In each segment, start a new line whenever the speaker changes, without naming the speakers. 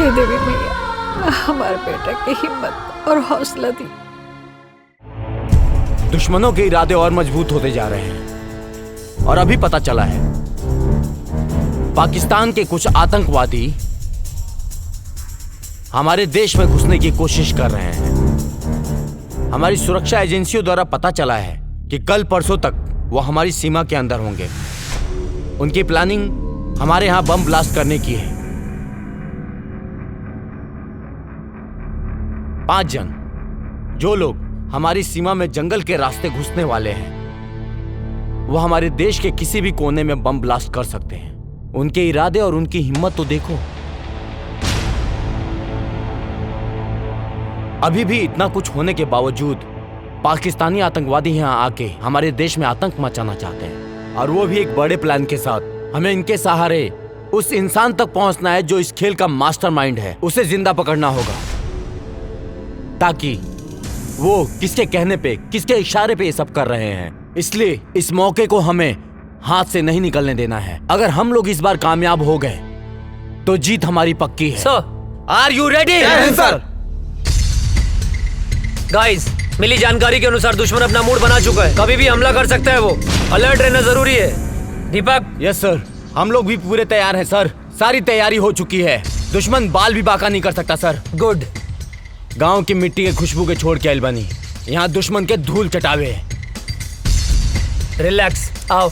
हे देवी मैया, हमारे बेटा की हिम्मत और हौसला दी।
दुश्मनों के इरादे और मजबूत होते जा रहे हैं और अभी पता चला है पाकिस्तान के कुछ आतंकवादी हमारे देश में घुसने की कोशिश कर रहे हैं। हमारी सुरक्षा एजेंसियों द्वारा पता चला है कि कल परसों तक वो हमारी सीमा के अंदर होंगे। उनकी प्लानिंग हमारे यहां बम ब्लास्ट करने की है। 5 जन जो लोग हमारी सीमा में जंगल के रास्ते घुसने वाले हैं, वो हमारे देश के किसी भी कोने में बम ब्लास्ट कर सकते हैं। उनके इरादे और उनकी हिम्मत तो देखो। अभी भी इतना कुछ होने के बावजूद पाकिस्तानी आतंकवादी यहां आके हमारे देश में आतंक मचाना चाहते हैं, और वो भी एक बड़े प्लान के साथ। हमें इनके सहारे उस इंसान तक पहुंचना है जो इस खेल का मास्टरमाइंड है। उसे जिंदा पकड़ना होगा ताकि वो किसके कहने पे, किसके इशारे पे ये सब कर रहे हैं। इसलिए इस मौके को हमें हाथ से नहीं निकलने देना है। अगर हम लोग इस बार कामयाब हो गए तो जीत हमारी पक्की है।
सर,
आर यू रेडी?
सर। गाइस, मिली जानकारी के अनुसार दुश्मन अपना मूड बना चुका है। कभी भी हमला कर सकता है वो। अलर्ट रहना जरूरी है। दीपक?
यस सर, हम लोग भी पूरे तैयार हैं सर। सारी तैयारी हो चुकी है। दुश्मन बाल भी बाका नहीं कर सकता सर।
गुड।
गांव की मिट्टी के खुशबू के छोड़ के आइल बनी, यहाँ दुश्मन के धूल चटावे।
रिलैक्स, आओ।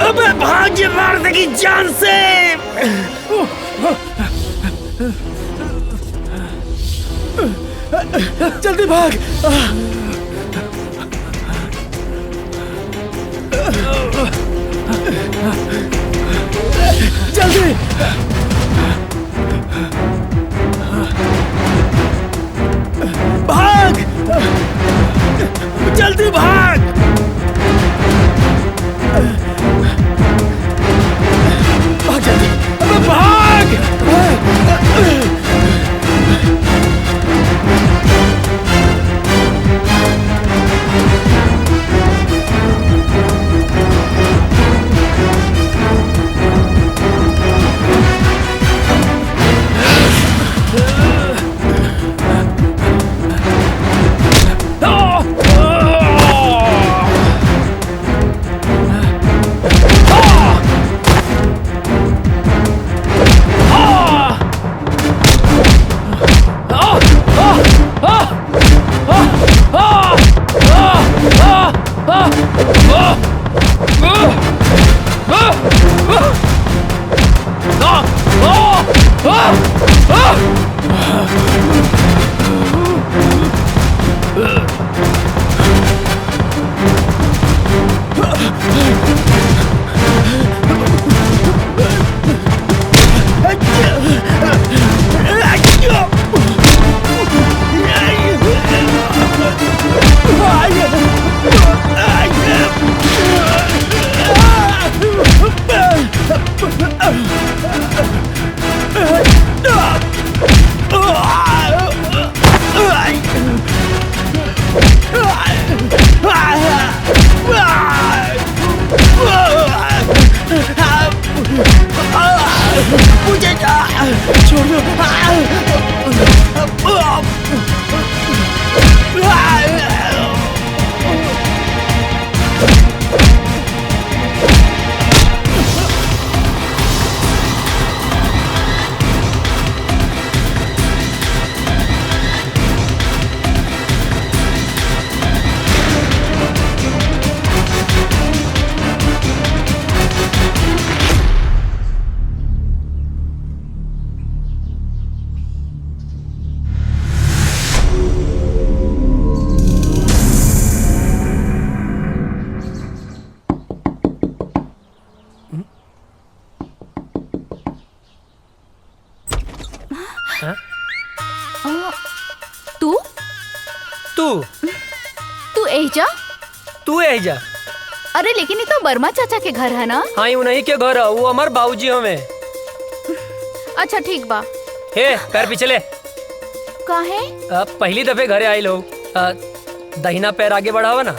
अबे भाग ये मारने की जान से। जल्दी भाग। जल्दी भाग, जल्दी भाग। भाग जल्दी, अबे भाग।
हाँ?
तू
तू
तू एजा?
तू है जा।
अरे लेकिन ये तो वर्मा चाचा के घर है ना?
हाँ उन्हीं के घर है, वो हमार बाबूजी हमें।
अच्छा ठीक बा।
हे पैर पीछे ले।
काहे?
पहली दफे घरे आई लोग, दाहिना पैर आगे बढ़ावा ना।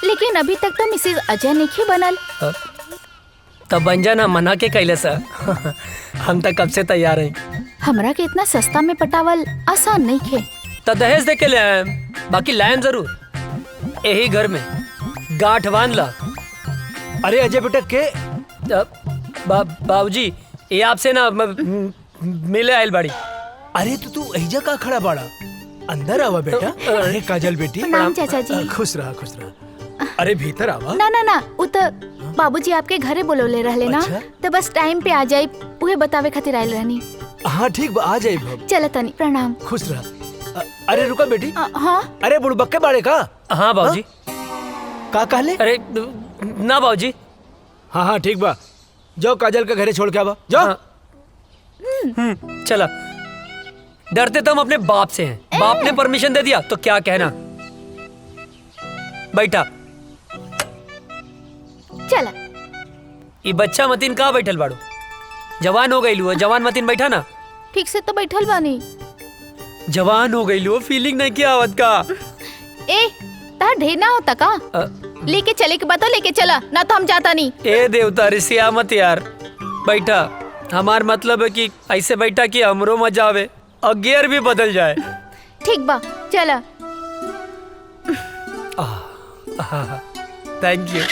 लेकिन अभी तक तो मिसेज अजय नहीं बनल।
तब बन जाना, मना के कैले सा। हम तक कब से तैयार हैं।
हमरा के इतना सस्ता में पटावल आसान नहीं खे।
तो दहेज दे के ले आए, बाकी लायम जरूर। यही घर में गांठ बांध ला।
अरे अजय बेटा के
बाबूजी ये आपसे ना मिले आयल बाड़ी।
अरे तो तू एजा का खड़ा बाड़ा, अंदर आवा बेटा। अरे काजल बेटी
प्रणाम चाचा जी।
खुश रहा खुश रहा। अरे भीतर आवा।
ना ना ना, उ तो बाबूजी आपके घरे बोलौले रहले ना।
अच्छा?
तो बस टाइम पे आ जाए उहे बतावे खातिर आयल रहनी।
हाँ ठीक बा, आ जाए भब।
चल तनी प्रणाम।
खुश रहा। अरे रुका बेटी।
हाँ
अरे बुड़बक्के बाड़े का?
हाँ बाबूजी।
का कहले?
अरे ना बाबूजी।
हाँ हाँ ठीक बा, जाओ काजल के घरे छोड़ के आवा जाओ।
हाँ। चला। डरते तो हम अपने बाप से हैं। बाप ने परमिशन दे दिया तो क्या कहना। बैठा।
चला।
ये बच्चा मतीन कहाँ बैठल बाड़ू? जवान हो गई लू, जवान मतीन बैठा ना।
ठीक से तो बैठल बानी।
जवान हो गई लू, फीलिंग नहीं किया आवत का।
ए तार ढेर ना होता का? लेके चले के बता, लेके चला ना तो हम जाता नहीं।
ए देवता रिसिया मत यार, बैठा। हमार मतलब है कि ऐसे बैठा कि हमरो मजा आवे और गियर भी बदल जाए।
ठीक बा चला।
Thank you.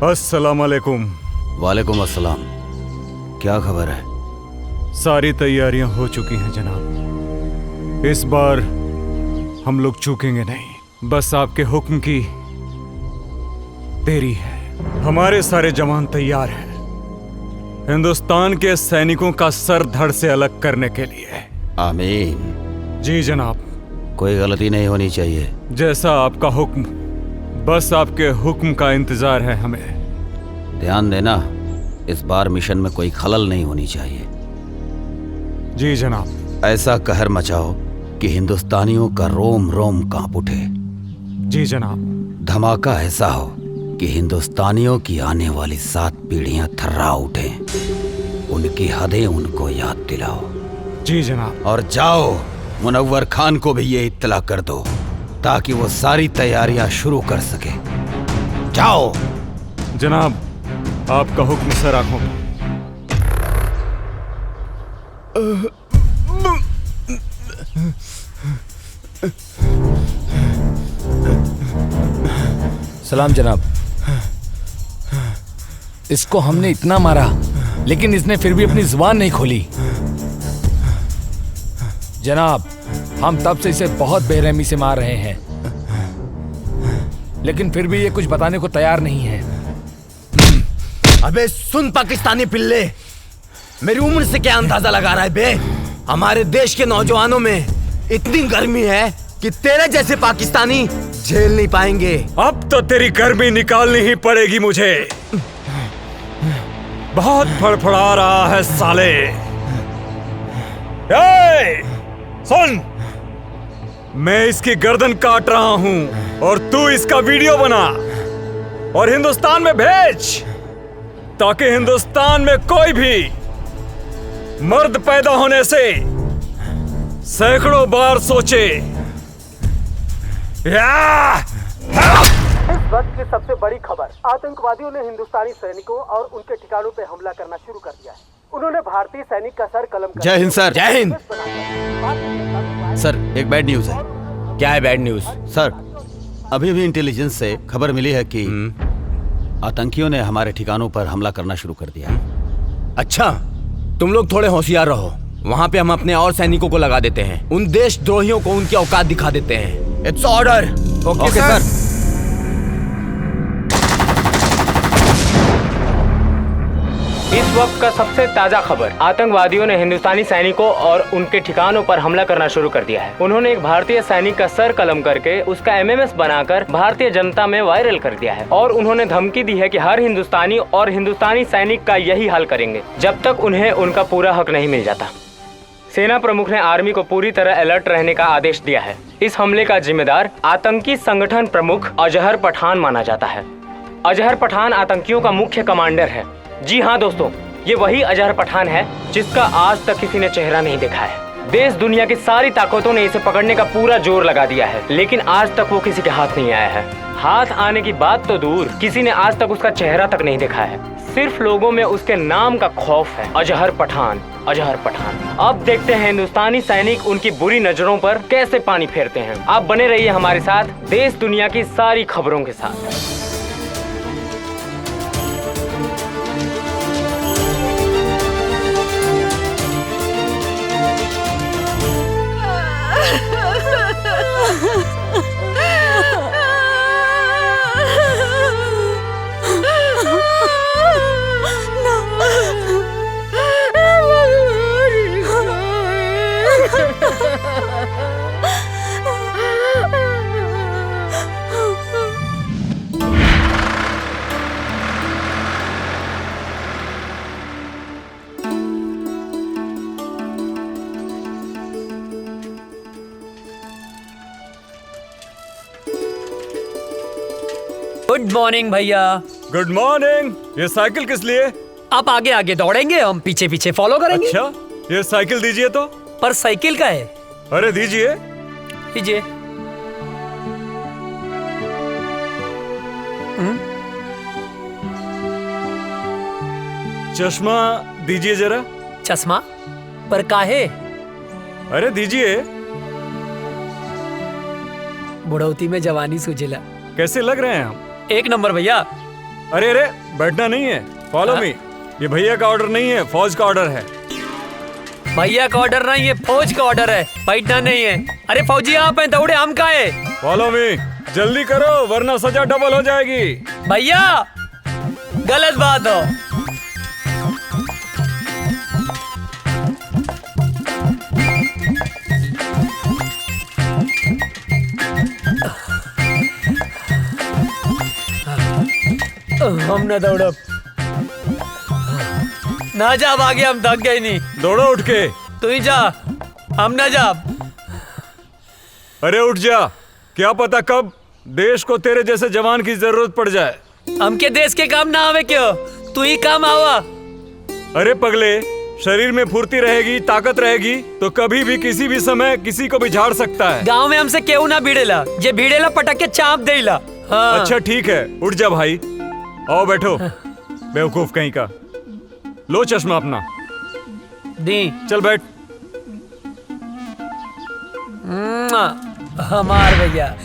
अस्सलाम वालेकुम।
वालेकुम अस्सलाम। क्या खबर है?
सारी तैयारियां हो चुकी हैं जनाब। इस बार हम लोग चूकेंगे नहीं, बस आपके हुक्म की देरी है। हमारे सारे जवान तैयार हैं हिंदुस्तान के सैनिकों का सर धड़ से अलग करने के लिए।
आमीन।
जी जनाब।
कोई गलती नहीं होनी चाहिए।
जैसा आपका हुक्म, बस आपके हुक्म का इंतजार है हमें।
ध्यान देना, इस बार मिशन में कोई खलल नहीं होनी चाहिए।
जी जनाब।
ऐसा कहर मचाओ कि हिंदुस्तानियों का रोम रोम कांप उठे।
जी जनाब।
धमाका ऐसा हो कि हिंदुस्तानियों की आने वाली 7 पीढ़ियां थर्रा उठें। उनकी हदें उनको याद दिलाओ।
जी जनाब।
और जाओ मुनव्वर खान को भी ये इत्तला कर दो ताकि वो सारी तैयारियां शुरू कर सके। जाओ।
जनाब, आपका हुक्म सर आंखों में।
सलाम जनाब। इसको हमने इतना मारा लेकिन इसने फिर भी अपनी जुबान नहीं खोली। जनाब, हम तब से इसे बहुत बेरहमी से मार रहे हैं लेकिन फिर भी ये कुछ बताने को तैयार नहीं है। अबे सुन पाकिस्तानी पिल्ले, मेरी उम्र से क्या अंदाजा लगा रहा है बे? हमारे देश के नौजवानों में इतनी गर्मी है कि तेरे जैसे पाकिस्तानी झेल नहीं पाएंगे।
अब तो तेरी गर्मी निकालनी ही पड़ेगी मुझे। बहुत फड़फड़ा रहा है साले। ए, सुन, मैं इसकी गर्दन काट रहा हूं और तू इसका वीडियो बना और हिंदुस्तान में भेज ताकि हिंदुस्तान में कोई भी मर्द पैदा होने से सैकड़ों बार सोचे।
इस वक्त की सबसे बड़ी खबर, आतंकवादियों ने हिंदुस्तानी सैनिकों और उनके ठिकानों पर हमला करना शुरू कर दिया है। उन्होंने भारतीय सैनिक का सर कलम कर
जय हिंद सर।
जय हिंद।
सर, एक बैड न्यूज है।
क्या है बैड न्यूज?
सर, अभी भी इंटेलिजेंस से खबर मिली है कि आतंकियों ने हमारे ठिकानों पर हमला करना शुरू कर दिया है।
अच्छा, तुम लोग थोड़े होशियार रहो। वहाँ पे हम अपने और सैनिकों को लगा देते हैं। उन देशद्रोहियों को उनकी औकात दिखा देते हैं। It's order.
ओके सर।
इन
इस वक्त का सबसे ताजा खबर, आतंकवादियों ने हिंदुस्तानी सैनिकों और उनके ठिकानों पर हमला करना शुरू कर दिया है। उन्होंने एक भारतीय सैनिक का सर कलम करके उसका एमएमएस बनाकर भारतीय जनता में वायरल कर दिया है और उन्होंने धमकी दी है कि हर हिंदुस्तानी और हिंदुस्तानी सैनिक का यही हाल करेंगे जब तक उन्हें उनका पूरा हक नहीं मिल जाता। सेना प्रमुख ने आर्मी को पूरी तरह अलर्ट रहने का आदेश दिया है। इस हमले का जिम्मेदार आतंकी संगठन प्रमुख अजहर पठान माना जाता है। अजहर पठान आतंकियों का मुख्य कमांडर है। जी हाँ दोस्तों, ये वही अजहर पठान है जिसका आज तक किसी ने चेहरा नहीं देखा है। देश दुनिया की सारी ताकतों ने इसे पकड़ने का पूरा जोर लगा दिया है, लेकिन आज तक वो किसी के हाथ नहीं आया है। हाथ आने की बात तो दूर, किसी ने आज तक उसका चेहरा तक नहीं देखा है। सिर्फ लोगों में उसके नाम का खौफ है, अजहर पठान, अजहर पठान। अब देखते हैं हिंदुस्तानी सैनिक उनकी बुरी नजरों पर कैसे पानी फेरते हैं। आप बने रहिए हमारे साथ देश दुनिया की सारी खबरों के साथ।
गुड मॉर्निंग भैया।
Good morning. ये साइकिल किस लिए?
आप आगे आगे दौड़ेंगे, हम पीछे पीछे फॉलो करेंगे।
अच्छा, ये साइकिल दीजिए तो।
पर साइकिल का है।
अरे दीजिए।
दीजिए।
चश्मा दीजिए जरा।
चश्मा? पर काहे?
अरे दीजिए।
बुढ़ौती में जवानी सूझेला।
कैसे लग रहे हैं हम?
एक नंबर भैया।
अरे अरे, बैठना नहीं है, फॉलो मी। ये भैया का ऑर्डर नहीं है, फौज का ऑर्डर है।
भैया का ऑर्डर नहीं है, फौज का ऑर्डर है, बैठना नहीं है। अरे फौजी आप हैं, दौड़े हम का है।
फॉलो मी, जल्दी करो वरना सजा डबल हो जाएगी।
भैया गलत बात हो। हम न दौड़ब ना, जा आगे, हम थक गए नहीं।
दौड़ो उठ के।
तू ही जा, हम ना जा।
अरे उठ जा, क्या पता कब देश को तेरे जैसे जवान की जरूरत पड़ जाए।
हमके देश के काम ना आवे क्यों, तू ही काम आवा।
अरे पगले, शरीर में फुर्ती रहेगी, ताकत रहेगी तो कभी भी किसी भी समय किसी को भी झाड़ सकता है।
गांव में हमसे क्यों ना भिड़ेला, जे भिड़ेला पटक के चाप देला। हाँ।
अच्छा ठीक है, उठ जा भाई, आओ बैठो। बेवकूफ कहीं का। लो चश्मा अपना
दी।
चल बैठ।
हमार भैया।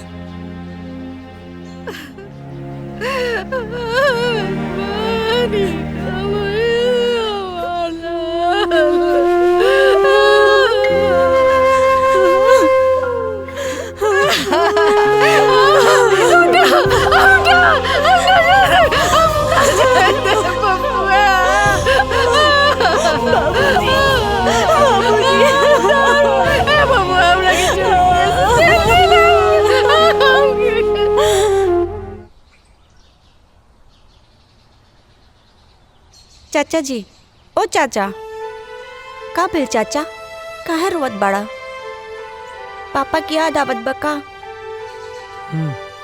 चाचा जी, ओ चाचा, का भेल चाचा, काहे रोवत बाड़ा? पापा की याद आवत बा का?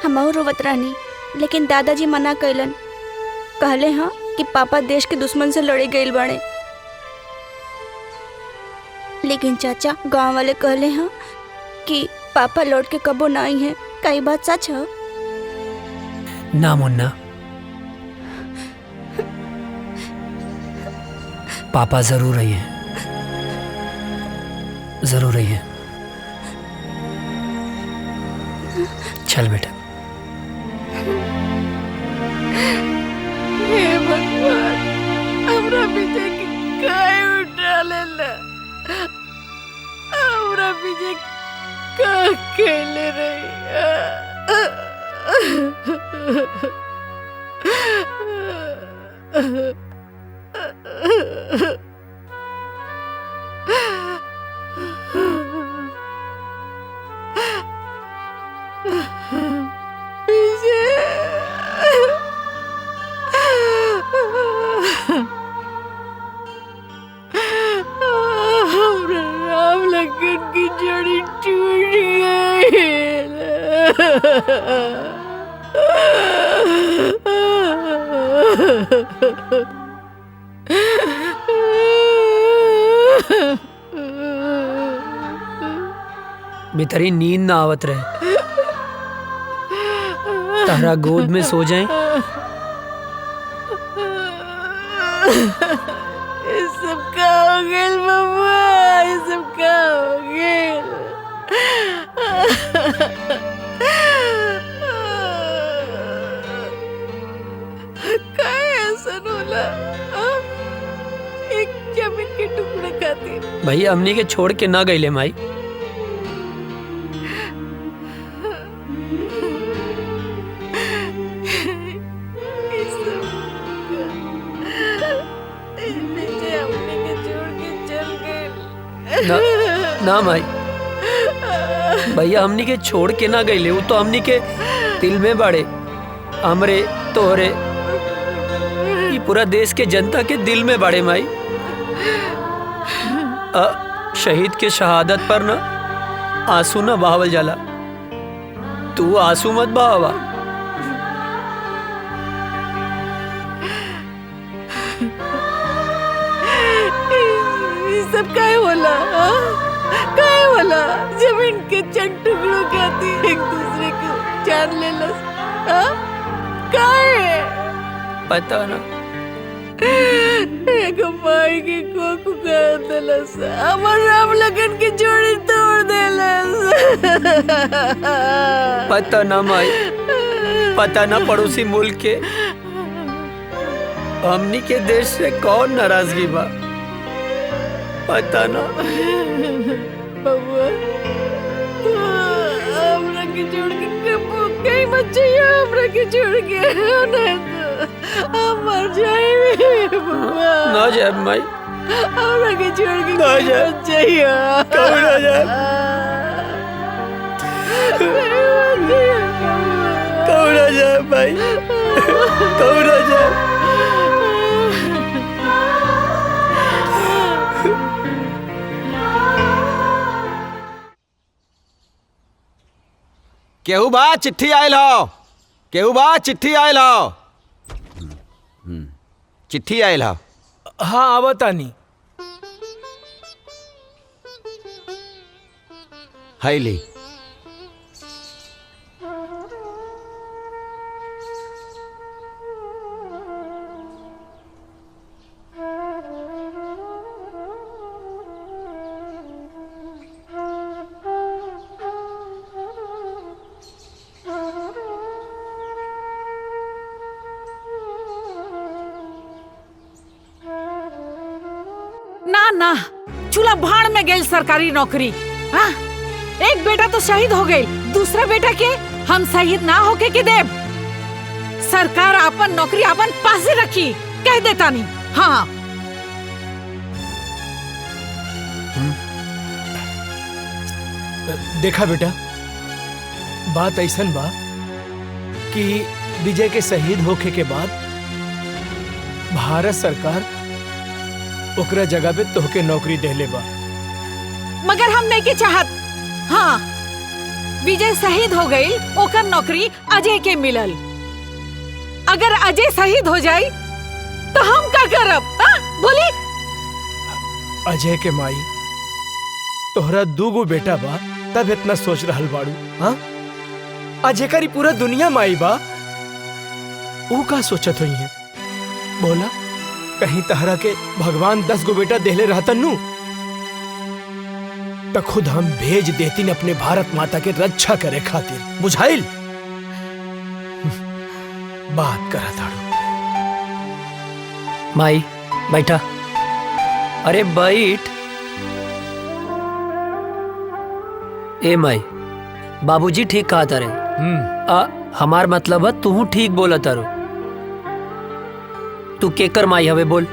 हमहू रोवत रहनी, लेकिन दादाजी मना कैलन। कहले हाँ कि पापा देश के दुश्मन से लड़े गए बाड़े। लेकिन चाचा, गांव वाले कहले हाँ कि पापा लौट के कबो ना आई हैं। का ये बात सच है?
ना मुन्ना, पापा जरूर आई हैं, जरूर आई हैं। चल बेटा।
हे भगवान, हमरा पीछे काहे उठा लेला? हमरा पीछे का खेले रही? राम लखन की जड़ी टूट
बेतरी नींद ना आवत रहे, तारा गोद में सो जाए।
ये सब का हो गेल बबुआ, ये सब का हो गेल। काय ऐसा होला? एक जमीन के टुकड़े खातिर
भैया हमनी के छोड़ के ना गईले माई। ना, ना माई, भैया हमनी के छोड़ के ना गईले, वो तो हमनी के दिल में बाड़े। हमरे तोहरे ये पूरा देश के जनता के दिल में बाड़े माई। शहीद के शहादत पर ना आंसू ना बहावल जाला, तू आंसू मत बहावा।
सब काय होला? काय होला? जमीन के चंद टुकड़ों खाती एक दूसरे को जान लेलस। काय
पता ना,
एक माई के कोकू कर देलस, हमर राम लगन की जोड़ी तोड़ देलस।
पता ना माई, पता ना पड़ोसी मुल्क के हमनी के देश से कौन नाराजगी बा, पता ना।
बबुआ हमरा के छोड़ के कहीं मत जाइए, हमरा के छोड़ के नहीं तो हम मर जाएंगे बबुआ।
ना जाए माई,
हमरा के छोड़ के
ना जाए,
मत जाइए।
कभी ना जाए, कभी ना जाए भाई, कभी ना जाए।
केहू बा चिट्ठी आयल हो, केहू बा चिट्ठी आयल हो, चिट्ठी आयल हो।
हाँ आवतानी।
हाय ली।
ना ना, चूल्हा भाड़ में गेल सरकारी नौकरी। हाँ? एक बेटा तो शहीद हो गई, दूसरा बेटा के हम शहीद ना होके के देव। सरकार अपन नौकरी अपन पासे रखी, कह देता नहीं। हाँ
देखा बेटा, बात ऐसन बा कि विजय के शहीद होखे के बाद भारत सरकार ओकरा जगह पे तोहके नौकरी देले बा।
मगर हम नहीं के चाहत। हाँ, विजय शहीद हो गई, ओकर नौकरी अजय के मिलल। अगर अजय शहीद हो जाए तो हम क्या करब? बोली।
अजय के माई, तोहरा दूगो बेटा बा, तब इतना सोच रहल बाड़ू। हाँ, अजय करी पूरा दुनिया माई बा, वो का सोचत हुई है? बोला, कहीं तहरा के भगवान 10 गो बेटा देले रहता नू तो खुद हम भेज देती ने अपने भारत माता के रक्षा करे खातिर। बुझाइल? बात करा ताड़ू।
माई बैठा। अरे बैठ। ए माई, बाबूजी ठीक कहा तारे। हमार मतलब है तू ठीक बोला तारो। तू केकर माई हवे बोल?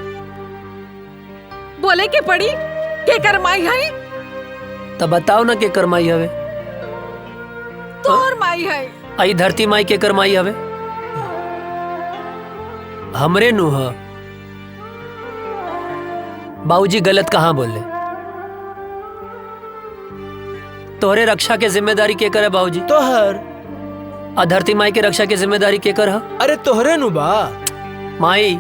बोले के पड़ी के करमाई है?
तब बताओ ना के करमाई हवे।
तोर माई है।
आई धरती माई के करमाई हवे हमरे नु ह। बाबूजी गलत कहाँ बोले? तोहरे रक्षा के जिम्मेदारी के करे बाबूजी?
तोहर।
आ धरती माई के रक्षा के जिम्मेदारी के कर ह?
अरे तोहरे नु बा।
माई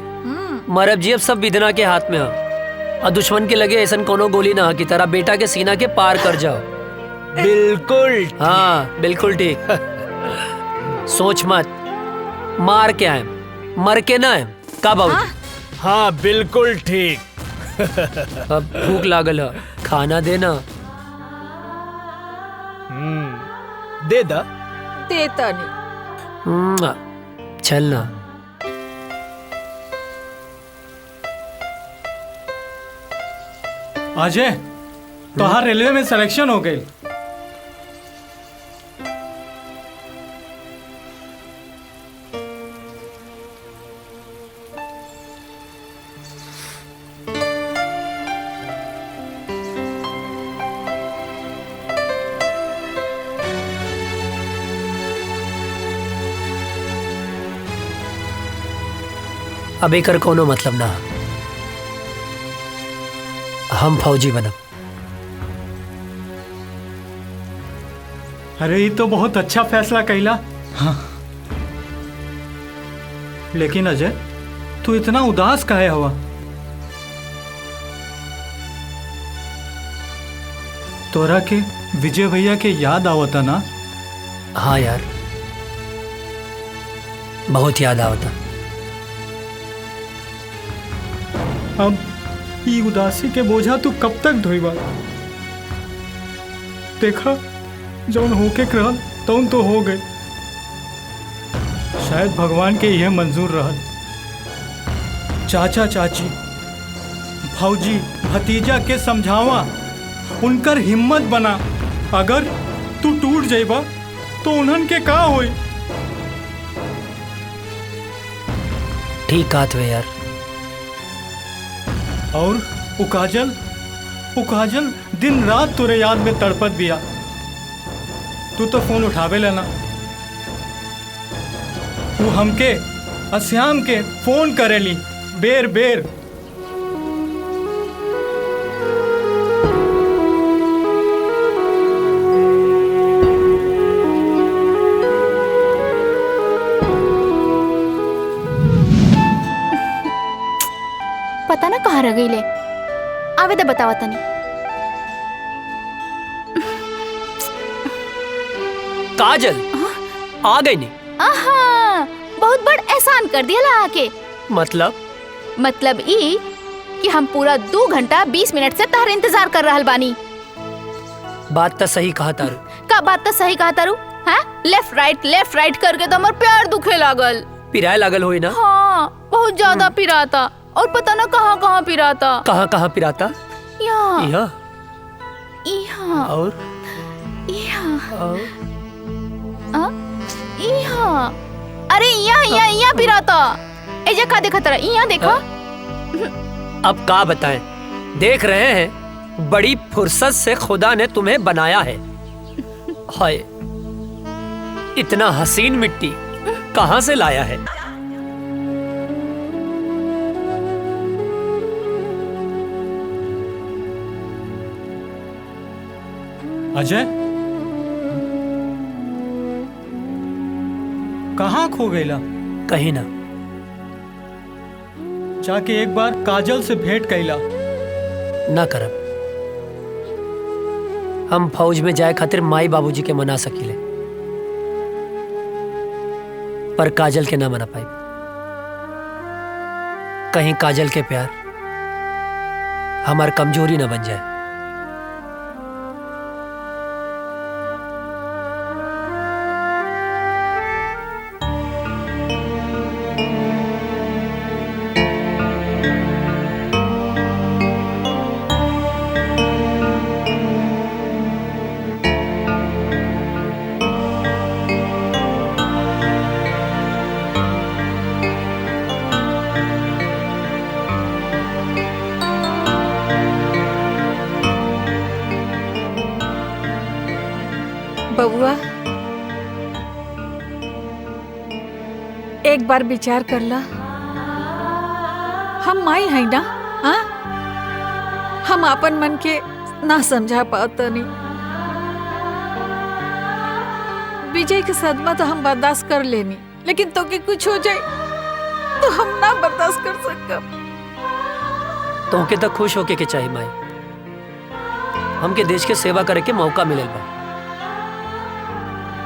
मरब जीव सब विधना के हाथ में ह। और दुश्मन के लगे ऐसा कोनो गोली ना कि तेरा बेटा के सीना के पार कर जाओ।
बिल्कुल।
हाँ बिल्कुल ठीक। सोच मत, मार के आए मर के ना आए का बाबूजी?
हाँ बिल्कुल ठीक।
अब भूख लागल है, खाना देना।
दे दा।
देता नहीं।
चलना।
अजय, तोहार रेलवे में सिलेक्शन हो गई।
अब एकर कोनो मतलब ना। हम फौजी बनब।
अरे ये तो बहुत अच्छा फैसला कैला। हाँ। लेकिन अजय, तू इतना उदास काहे हुआ? तोरा के विजय भैया के याद आवता ना?
हाँ यार, बहुत याद आवता।
अब ये उदासी के बोझा तू कब तक ढोईबा? देखा, जौन होके रहल तौन तो हो गए। शायद भगवान के यह मंजूर रहल। चाचा चाची, भौजी, भतीजा के समझावा, उनकर हिम्मत बना। अगर तू टूट जाइबा तो उन्हन के का होई?
ठीक कहत वे यार।
और वो काजल दिन रात तुरे याद में तड़पत बिया। तू तो फोन उठावे लेना। वो हमके अश्याम के फोन करेली बेर बेर।
पता ना कहाँ रह गई ले। आवे दे बतावा तनी।
काजल आ गई नहीं?
आहा, बहुत बड़ एहसान कर दिया ला आके।
मतलब
ई कि हम पूरा 2 घंटा 20 मिनट से तार इंतजार कर रहल बानी।
बात तो सही कहा तारू।
का बात तो सही कहा तारू? हाँ, लेफ्ट राइट करके तो हमार पैर दुखे लागल।
पिराए लागल होई ना?
हाँ, बहुत ज्यादा पिराता। और पता ना कहाँ कहाँ पिराता।
कहाँ पिराता?
यहाँ
यहाँ और
यहाँ। अरे यहाँ पिराता। एजा का देखा तेरा? यहाँ देखा।
अब का बताएं? देख रहे हैं, बड़ी फुर्सत से खुदा ने तुम्हें बनाया है। हाय, इतना हसीन मिट्टी कहाँ से लाया है?
अजय, कहाँ खो गईला?
कहीं ना।
जाके एक बार काजल से भेंट कैला।
ना करब। हम फौज में जाए खातिर माई बाबूजी के मना सकीले, पर काजल के ना मना पाई। कहीं काजल के प्यार हमार कमजोरी ना बन जाए।
बबुआ, एक बार विचार कर ला। हम माई है ना, हाँ? हम अपन मन के ना समझा पाता नहीं। विजय के सदमा तो हम बर्दाश्त कर लेनी, लेकिन तो के कुछ हो जाए तो हम ना बर्दाश्त कर सकब।
तो के तक खुश होके के चाहिए माई, हमके देश के सेवा करे के मौका मिलल बा।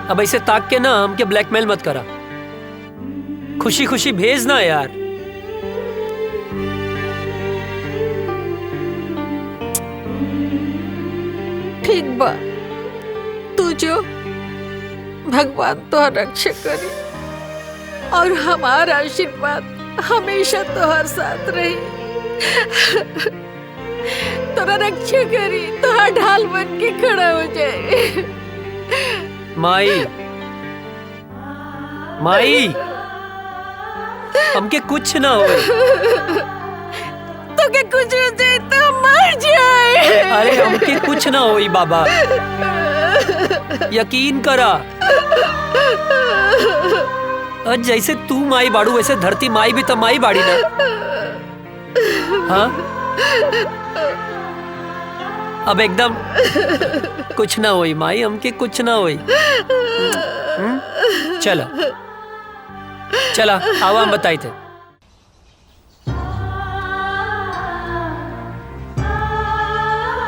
अब ऐसे ताक के ना हमके ब्लैकमेल मत करा, खुशी खुशी भेज ना यार।
ठीक बा, तू जो भगवान तो रक्षा करी और हमारा आशीर्वाद हमेशा तोहर साथ रही। तोरा रक्षा करी, तोहर ढाल बन के खड़ा हो जाए।
माई माई, हमके कुछ ना हो।
तो के कुछ हो जाए तो मर जाए।
अरे हमके कुछ ना होई बाबा, यकीन करा। और जैसे तू माई बाड़ू वैसे धरती माई भी तो माई बाड़ी ना, हाँ? अब एकदम कुछ ना होई माई, हमके कुछ ना होई। चला चला, आवा हम बताई थे।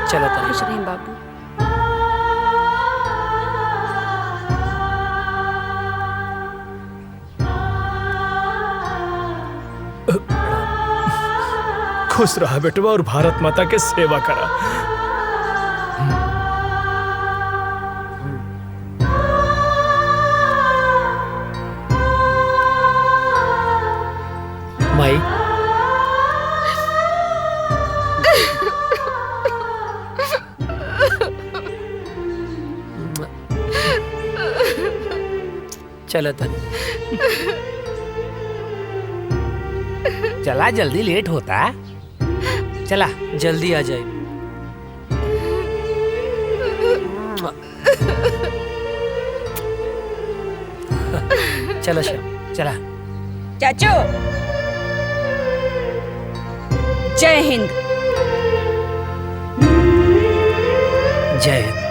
चला था
खुश रहीं बाबू।
खुश रहा बेटवा और भारत माता के सेवा करा।
माई, चला था।
चला, जल्दी लेट होता। चला
जल्दी आ जाए। चला श्याम,
चला।
चाचू, जय हिंद।
जय हिंद।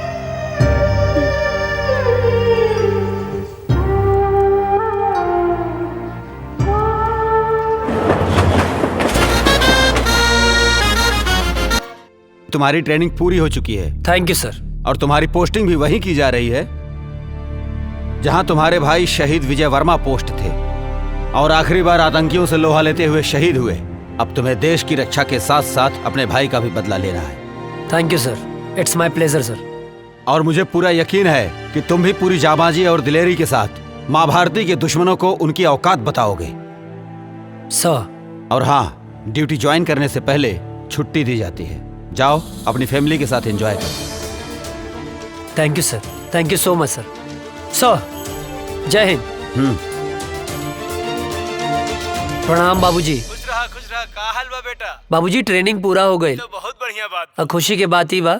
तुम्हारी ट्रेनिंग पूरी हो चुकी है।
थैंक यू सर।
और तुम्हारी पोस्टिंग भी वहीं की जा रही है जहां तुम्हारे भाई शहीद विजय वर्मा पोस्ट थे और आखिरी बार आतंकियों से लोहा लेते हुए शहीद हुए। अब तुम्हें देश की रक्षा के साथ साथ अपने भाई का भी बदला लेना है।
Thank you sir, it's my pleasure sir.
और मुझे पूरा यकीन है कि तुम भी पूरी जाबाजी और दिलेरी के साथ माँ भारती के दुश्मनों को उनकी औकात बताओगे
सर।
और हाँ, ड्यूटी ज्वाइन करने से पहले छुट्टी दी जाती है। जाओ अपनी फैमिली के साथ एंजॉय करो।
Thank you sir, thank you so much सर। सर, जय हिंद। प्रणाम बाबूजी।
खुश रहा, का हाल बा बेटा?
बाबूजी ट्रेनिंग पूरा हो गई।
तो बहुत बढ़िया बात।
और खुशी के बात ही बा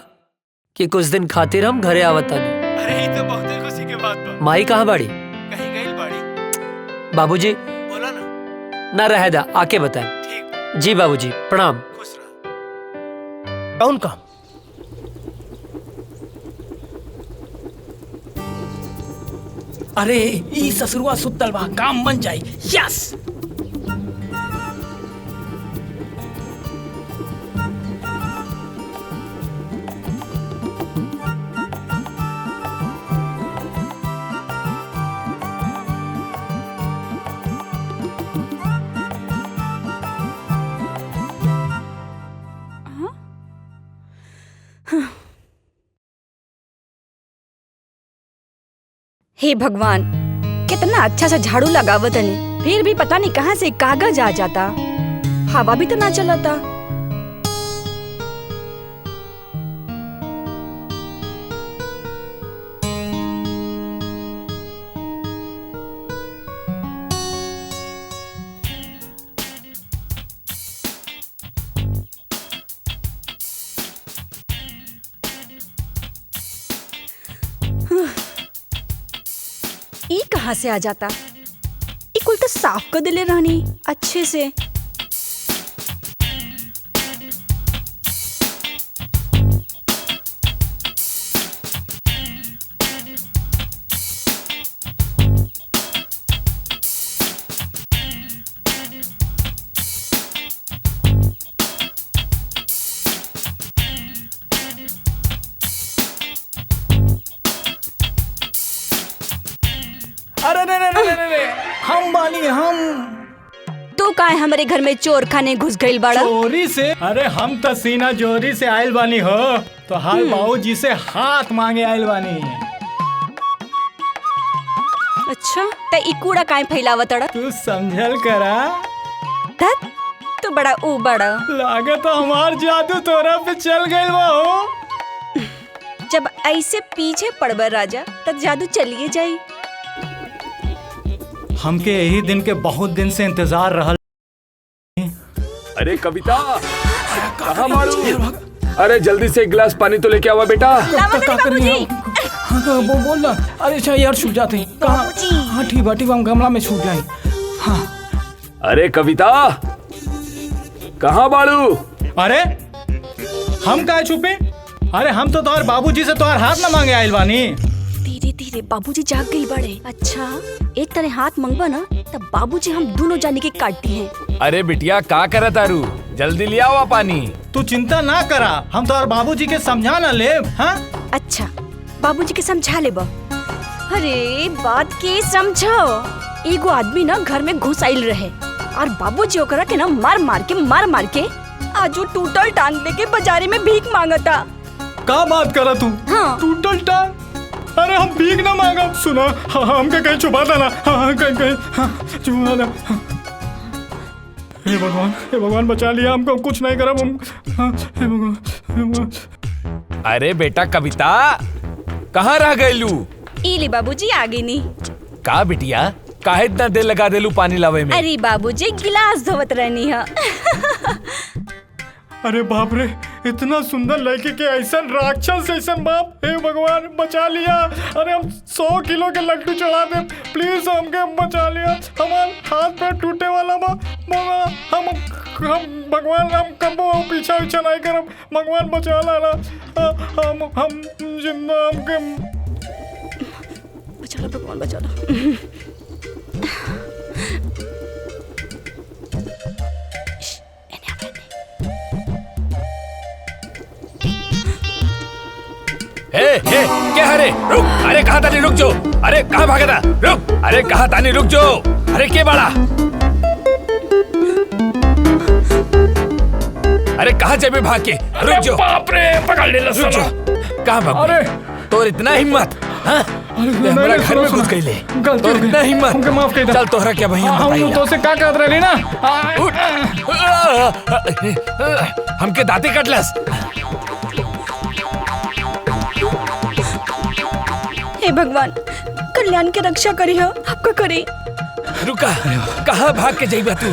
कि कुछ दिन खातिर हम घरे आवता नहीं।
अरे ये तो बहुत खुशी की बात बा।
माई कहाँ बाड़ी?
कहीं गई बाड़ी।
बाबूजी
बोला ना।
ना रह दा, आके बताएं।
ठीक।
जी बाबूजी, प्रणाम।
खुश रहा। कौन काम?
अरे ई ससुरवा सुतल बा, काम बन जाई। यस।
हे भगवान, कितना अच्छा सा झाड़ू लगावत हनी, फिर भी पता नहीं कहाँ से कागज आ जाता। हवा भी तो ना चलता। ई कहाँ से आ जाता? ई कुल तो साफ कर दिले रहनी अच्छे से।
अरे रे, हम बानी हम।
तू काहे हमारे घर में चोर खाने घुस गइल बाड़ा?
चोरी से? अरे हम तो सीना जोरी से आयल बानी हो, तो हाल बाबूजी से हाथ मांगे आयल बानी।
अच्छा त ई कूड़ा काहे फैलावत अड़ा?
तू समझल करा।
धत तू बड़ा ऊ बड़ा।
लागत हमार जादू तोरा पे चल गइल बा हो।
जब ऐसे पीछे पड़बर राजा तब जादू चलिए जाई।
हमके यही दिन के बहुत दिन से इंतजार रहल।
अरे कविता, कहाँ मारू? अरे जल्दी से एक गिलास पानी तो लेके आवा बेटा।
हाँ बोल ना। अरे अच्छा यार छूट जाते हैं। कहाँ? हाँ ठीक बाटी हम गमला में छूट जाए। हाँ।
अरे कविता, कहाँ बाड़ू?
अरे हम काहे छुपे? अरे हम तो तोहर बाबूजी से तोहर हाथ ना मांगे आइल बानी।
धीरे धीरे बाबूजी जाग गई बड़े। अच्छा एक तरह हाथ मंगवा ना तब बाबूजी हम दोनों जाने के काटती हैं।
अरे बिटिया का करे तारू, जल्दी ले आओ पानी।
तू चिंता ना करा, हम तो बाबूजी के समझा ना ले। हाँ
अच्छा बाबूजी के समझा ले बा। अरे बात के समझो। एगो आदमी ना घर में घुस आइल रहे और बाबूजी ओकरा के ना मार मार के आज वो टूटल टांग लेके बाजारे में भीख मांगता।
का बात करा तू? हाँ। टूटल टांग? अरे हम भीख ना मांगा। सुना हमके कहीं छुपा देना। कहीं छुपा दे। हे भगवान बचा लिया हमको, कुछ नहीं करा हम। हे भगवान।
अरे बेटा कविता, कहाँ रह गइलू?
इली बाबूजी आगे नहीं।
का बिटिया, काहे इतना देर लगा देलू पानी लावे में?
अरे बाबूजी गिलास धोवत रहनी है।
अरे बाप रे, इतना सुंदर लड़की के ऐसा राक्षस ऐसा बाप। हे भगवान बचा लिया। अरे हम 100 किलो के लड्डू चढ़ा दे, प्लीज हमके बचा लिया। हमारे हाथ पे टूटे वाला बा। हम भगवान हम कबो पीछा नहीं करब। भगवान बचा लाला। हम जिंदा हमके
बचा ला भगवान बचा ला।
क्या है रे? रुक। अरे कहाँ तानी रुक जो। अरे कहाँ भागा था? रुक। अरे कहाँ तानी रुक जो। अरे के बाड़ा? अरे कहाँ जाए भाग के? रुक जो। बाप रे पकड़ ले। रुक जो। कहाँ भाग? अरे तोर इतना हिम्मत? हाँ? हमारा घर में घुस गई ले। तोर इतना हिम्मत? हमके माफ कर दे। चल तोहरा क्या भैया
हम तो से का कहत रही ना।
हमके दांते कटलस।
हे भगवान कल्याण के रक्षा करी हो, आपका करी।
रुका, कहाँ भाग के जाइबा तू?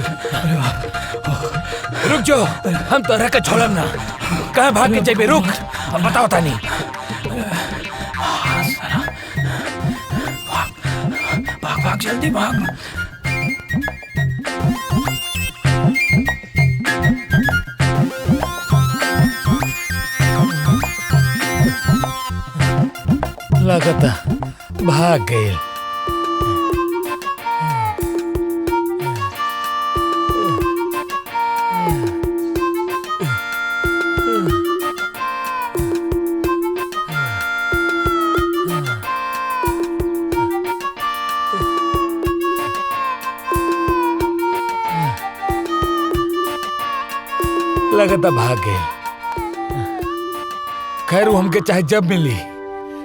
रुक जो, हम तोहरा के छोड़म ना। कहाँ भाग के जाइबे? रुक, अब बताओ तानी। भाग जल्दी भाग। लगता भाग गए। लगता भाग गए। खैर वो हमके चाहे जब मिली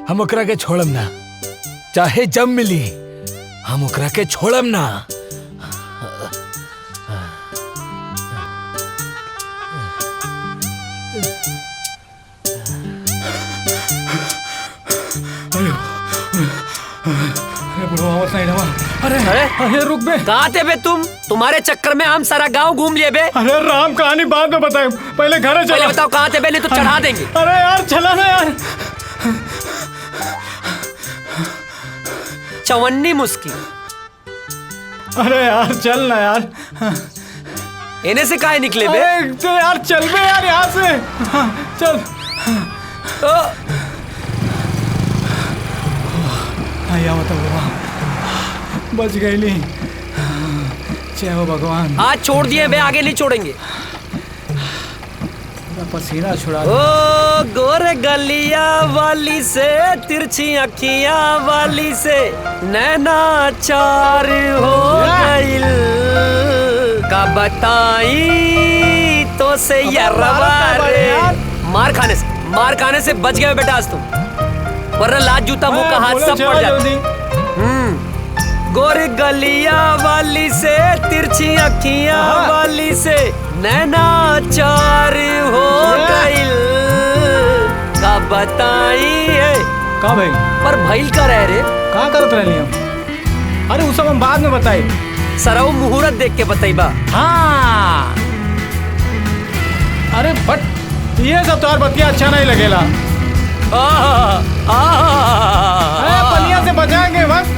हम ओकरा के छोड़म ना। चाहे जब मिली हम ओकरा के छोड़म ना।
अरे रुक बे।
कहाँ थे बे तुम? तुम्हारे चक्कर में हम सारा गांव घूम लिए बे।
अरे राम कहानी बाद में बताए, पहले घर चलो।
पहले बताओ कहाँ थे बे, नहीं तो चढ़ा देंगे।
अरे यार चला ना यार।
चवन्नी मुस्की।
अरे यार चल ना यार।
इन्हें से काहे निकले बे?
तो यार चल बे यार यहाँ से। चल। आया बाबा, बच गई ली। जय हो भगवान।
आज छोड़ दिए बे, आगे नहीं छोड़ेंगे।
पसीना छुड़ा।
ओ गोरे गलिया वाली से, तिरछी अखियां वाली से, नैना चार हो गइल, का बताई तो से यरवा रे। मार खाने से बच गए बेटा आज तुम, वरना लात जूता मुंह का हाथ सब पड़ जाता। गोरे गलिया वाली से, तिरछी अखियां वाली से, नैना चार हो गइल, का बताई है।
का भाई?
पर भइल का रह रे?
का करत रहली हम? अरे उस सब हम बाद में बताई।
सरऊ मुहूर्त देख के बताइबा।
हाँ। अरे बट ये सब तो बतिया अच्छा नहीं लगेला। अरे पलिया से बचाएंगे वक्त।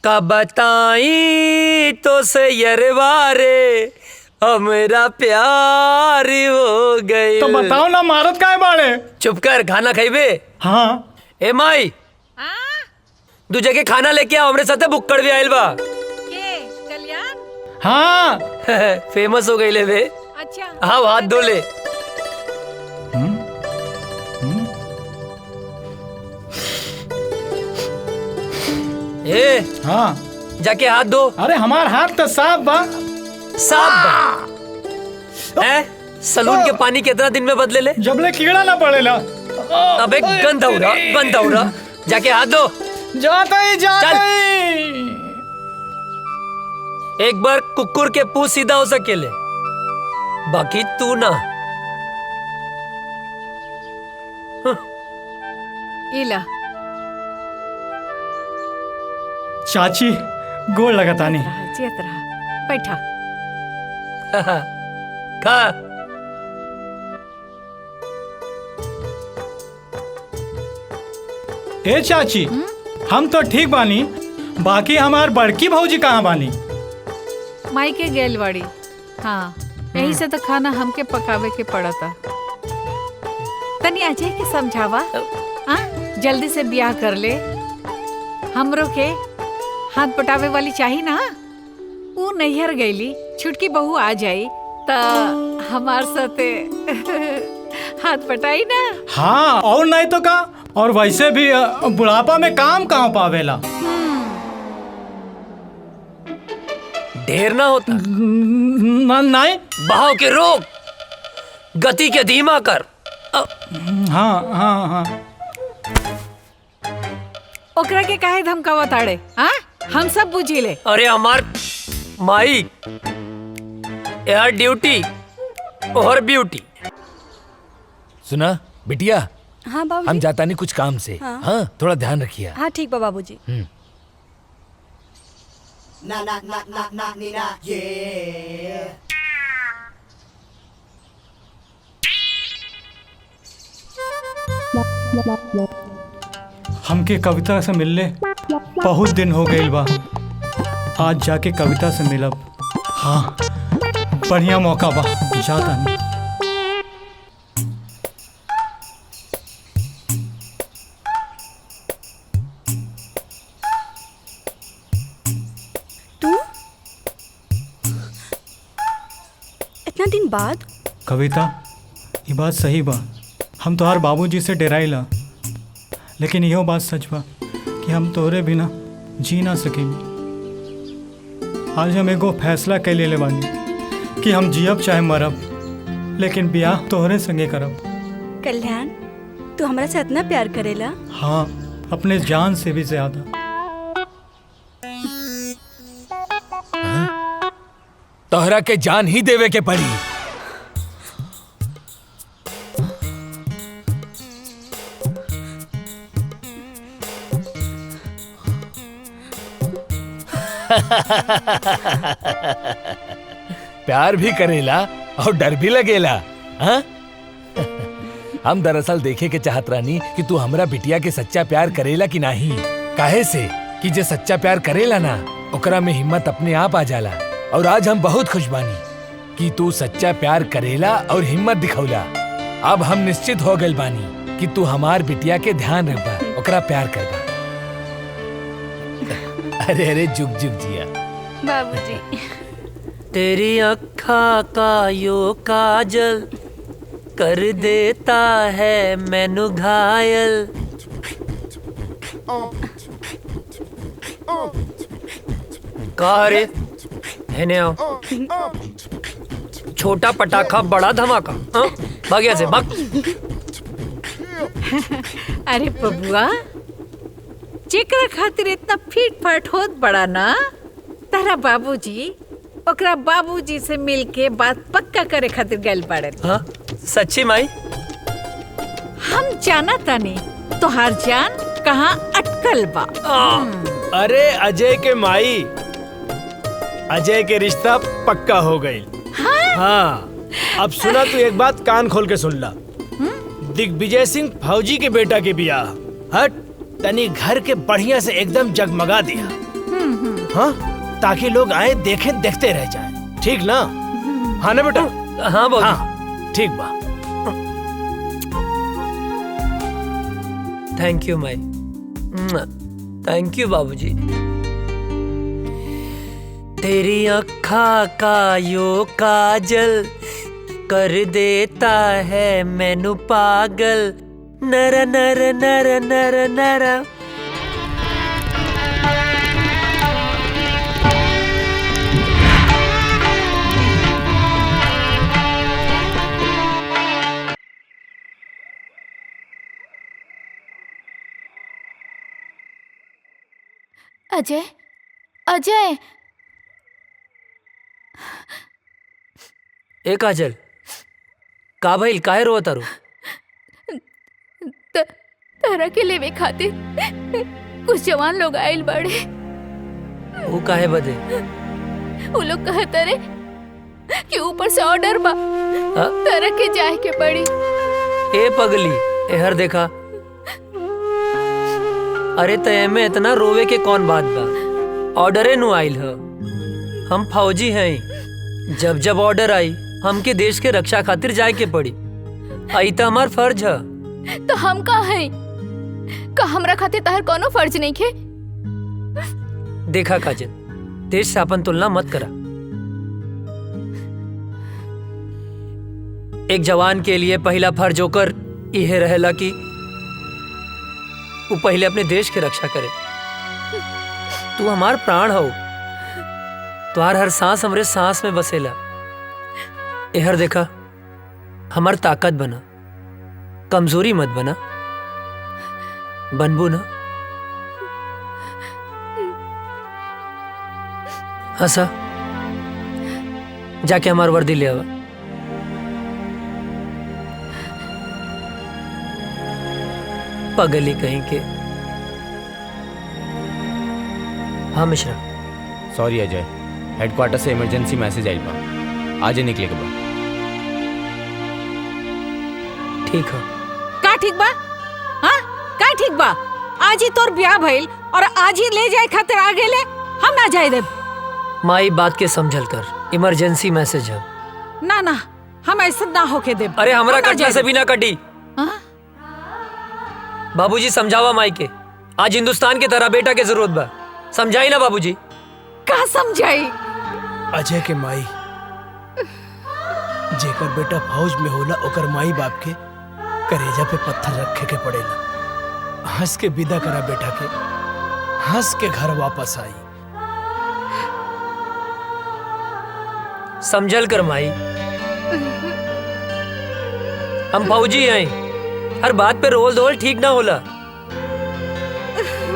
का बताई तो से यरवारे, हमरा प्यार हो गई।
तो बताओ ना, मारत काहे बाड़े?
चुप कर, खाना खाइबे?
हाँ।
ए माई, दू जगह खाना लेके आओ, हमरे साथे बुक्कड़ भी आइल बा।
के कल्याण?
हाँ।
फेमस हो गई ले बे।
अच्छा।
हाँ, हाथ धो ले। ए
हाँ,
जाके हाथ धो।
अरे हमार हाथ तो साफ बा।
साफ बा? सलून के पानी कितना दिन में बदले ले?
जबले कीड़ा ना पड़ेला।
अबे गंदा हो रहा। जाके हाथ धो।
जाता ही।
एक बार कुकुर के पूंछ सीधा हो सकेले, बाकी तू ना।
इला
चाची गोड़ लगातानी।
चेत रहा, बैठा।
खा।
ए चाची, हम तो ठीक बानी, बाकी हमार बड़की भौजी कहाँ बानी?
माई के गेलवाड़ी। हाँ, यही से तो खाना हमके पकावे के पड़ा था। तनी अजय के समझावा, जल्दी से ब्याह कर ले। हमरो के हाथ पटावे वाली चाहिए ना। वो नैहर गईली, छुटकी बहू आ जाई तो हमार साथे हाथ पटाई ना।
हाँ, और नहीं तो का। और वैसे भी बुढ़ापा में काम कहाँ पावेला।
ढेर ना होता।
नहीं।
बहाव के रोक, गति के धीमा कर।
हाँ।
ओकरा के काहे धमकावा ताड़े? हाँ, हम सब बुझी ले।
अरे हमार माई, यार ड्यूटी और ब्यूटी।
सुना बिटिया,
हाँ बाबूजी।
हम जाता नहीं कुछ काम से। हाँ, थोड़ा ध्यान रखिए।
हाँ ठीक बा बाबूजी।
हमके कविता से मिलले बहुत दिन हो गए बा। आज जाके कविता से मिलब। हाँ, बढ़िया मौका बा। जाता नहीं।
तू इतना दिन बाद?
कविता, ये बात सही बा। हम तोहार बाबूजी से डराइला, लेकिन यो बात सच बा कि हम तोहरे बिना जी ना सकेंगे। आज हम एगो फैसला कर ले बानी कि हम जियब चाहे मरब, लेकिन ब्याह तोहरे संगे करब।
कल्याण, तू हमरा से इतना प्यार करेला?
हाँ, अपने जान से भी ज्यादा।
तोहरा के जान ही देवे के पड़ी। प्यार भी करेला और डर भी लगेला। हाँ?
हम दरअसल देखे के चाहत रानी कि तू हमरा बिटिया के सच्चा प्यार करेला कि नहीं। काहे से कि जे सच्चा प्यार करेला ना ओकरा में हिम्मत अपने आप आ जाला। और आज हम बहुत खुश बानी कि तू सच्चा प्यार करेला और हिम्मत दिखौला। अब हम निश्चित हो गए बानी कि तू हमार बिटिया के ध्यान रखबा, ओकरा प्यार करबा। अरे अरे जुग जुग जिया
बाबूजी।
तेरी अखा का यो काजल कर देता है मैनू घायल। कहा रे हेने आओ। छोटा पटाखा बड़ा धमाका। हाँ? भाग यहाँ से भाग।
अरे बबुआ, जेकरा खातिर इतना फीट फाट होत बड़ा ना, तारा बाबूजी ओकरा बाबूजी से मिलके बात पक्का करे खातिर गइल बाड़े।
हाँ? सच्ची माई?
हम जाना तानी तोहार जान कहाँ अटकल बा।
अरे अजय के माई, अजय के रिश्ता पक्का हो गई। हाँ, अब सुना तू एक बात कान खोल के सुन ला। दिग्विजय सिंह फौजी के बेटा के बियाह हट तनी घर के बढ़िया से एकदम जगमगा दिया। हाँ, ताकि लोग आए देखे देखते रह जाए। ठीक ना? हाँ ना बेटा?
हाँ बाबू।
हाँ, ठीक बा।
Thank you Mai. Thank you बाबूजी। तेरी अखा का यो काजल कर देता है मैनू पागल। नर नर नर नर नर।
अजय, अजय।
ए काजल, का भइल? काहे रोवत तारू?
तारा के लेवे खातिर कुछ जवान लोग आइल बाड़े।
वो काहे बदे?
वो लोग कहते रे कि ऊपर से ऑर्डर बा, तारा के जाए के पड़ी।
ए पगली, एहर देखा। अरे तय में इतना रोवे के कौन बात बा? ऑर्डरे नु आइल ह। हम फौजी हैं। जब जब ऑर्डर आई हमके देश के रक्षा खातिर जाए के पड़ी। आई तो हमार फर्ज है।
तो हम का है? का हमरा खातिर तार कोनो फर्ज नहीं खे?
देखा काजल, देश से अपन तुलना मत करा। एक जवान के लिए पहला फर्ज होकर यह रहेला कि वो पहले अपने देश की रक्षा करे। तू हमार प्राण हो। तुहार हर सांस हमरे सांस में बसेला। एहर देखा, हमार ताकत बना, कमजोरी मत बना। बनबू ना? हंसा। जाके हमार वर्दी ले आवा। पगली कहीं के। हाँ मिश्रा।
सॉरी अजय, हेडक्वार्टर से इमरजेंसी मैसेज आइल बा, आज ही निकले के बा।
ठीक है।
का ठीक बा? हाँ, का ठीक बा? आज ही तोर ब्याह भइल और आज ही ले जाए खातिर आ गेले, हम ना जाए देब।
माई बात के समझल कर, इमरजेंसी मैसेज है।
ना ना, हम ऐसा ना होके देब।
अरे हमरा कटला से भी ना कटी।
हाँ?
बाबूजी समझावा माई के, आज हिंदुस्तान के तरह बेटा के जरूरत बा। समझाई ना बाबूजी?
का समझाई?
अजय के माई, जेकर बेटा फौज में होला ओकर माई बाप के करेजा पे पत्थर रखे के पड़ेला। हंस के विदा करा बेटा के, हंस के घर वापस आई।
समझल कर माई, हम फौजी हैं। हर बात पे रोल धोल ठीक ना होला।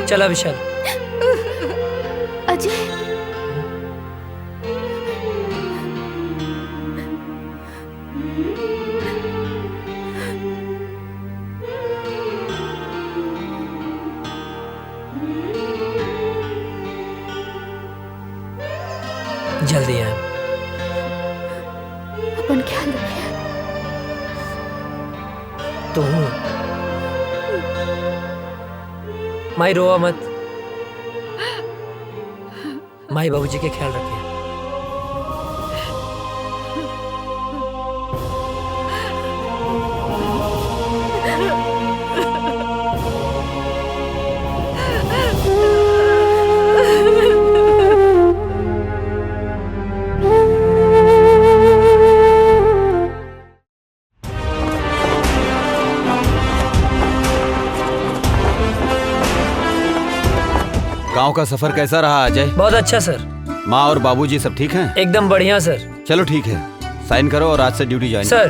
चला विशाल।
अजय,
जल्दी आए।
अपन ख्याल रखिए।
तू माई रोवा मत। माई बाबूजी के ख्याल रखिए।
गांव का सफर कैसा रहा अजय?
बहुत अच्छा सर।
माँ और बाबूजी सब ठीक हैं?
एकदम बढ़िया सर।
चलो ठीक है, साइन करो और आज से ड्यूटी ज्वाइन
सर।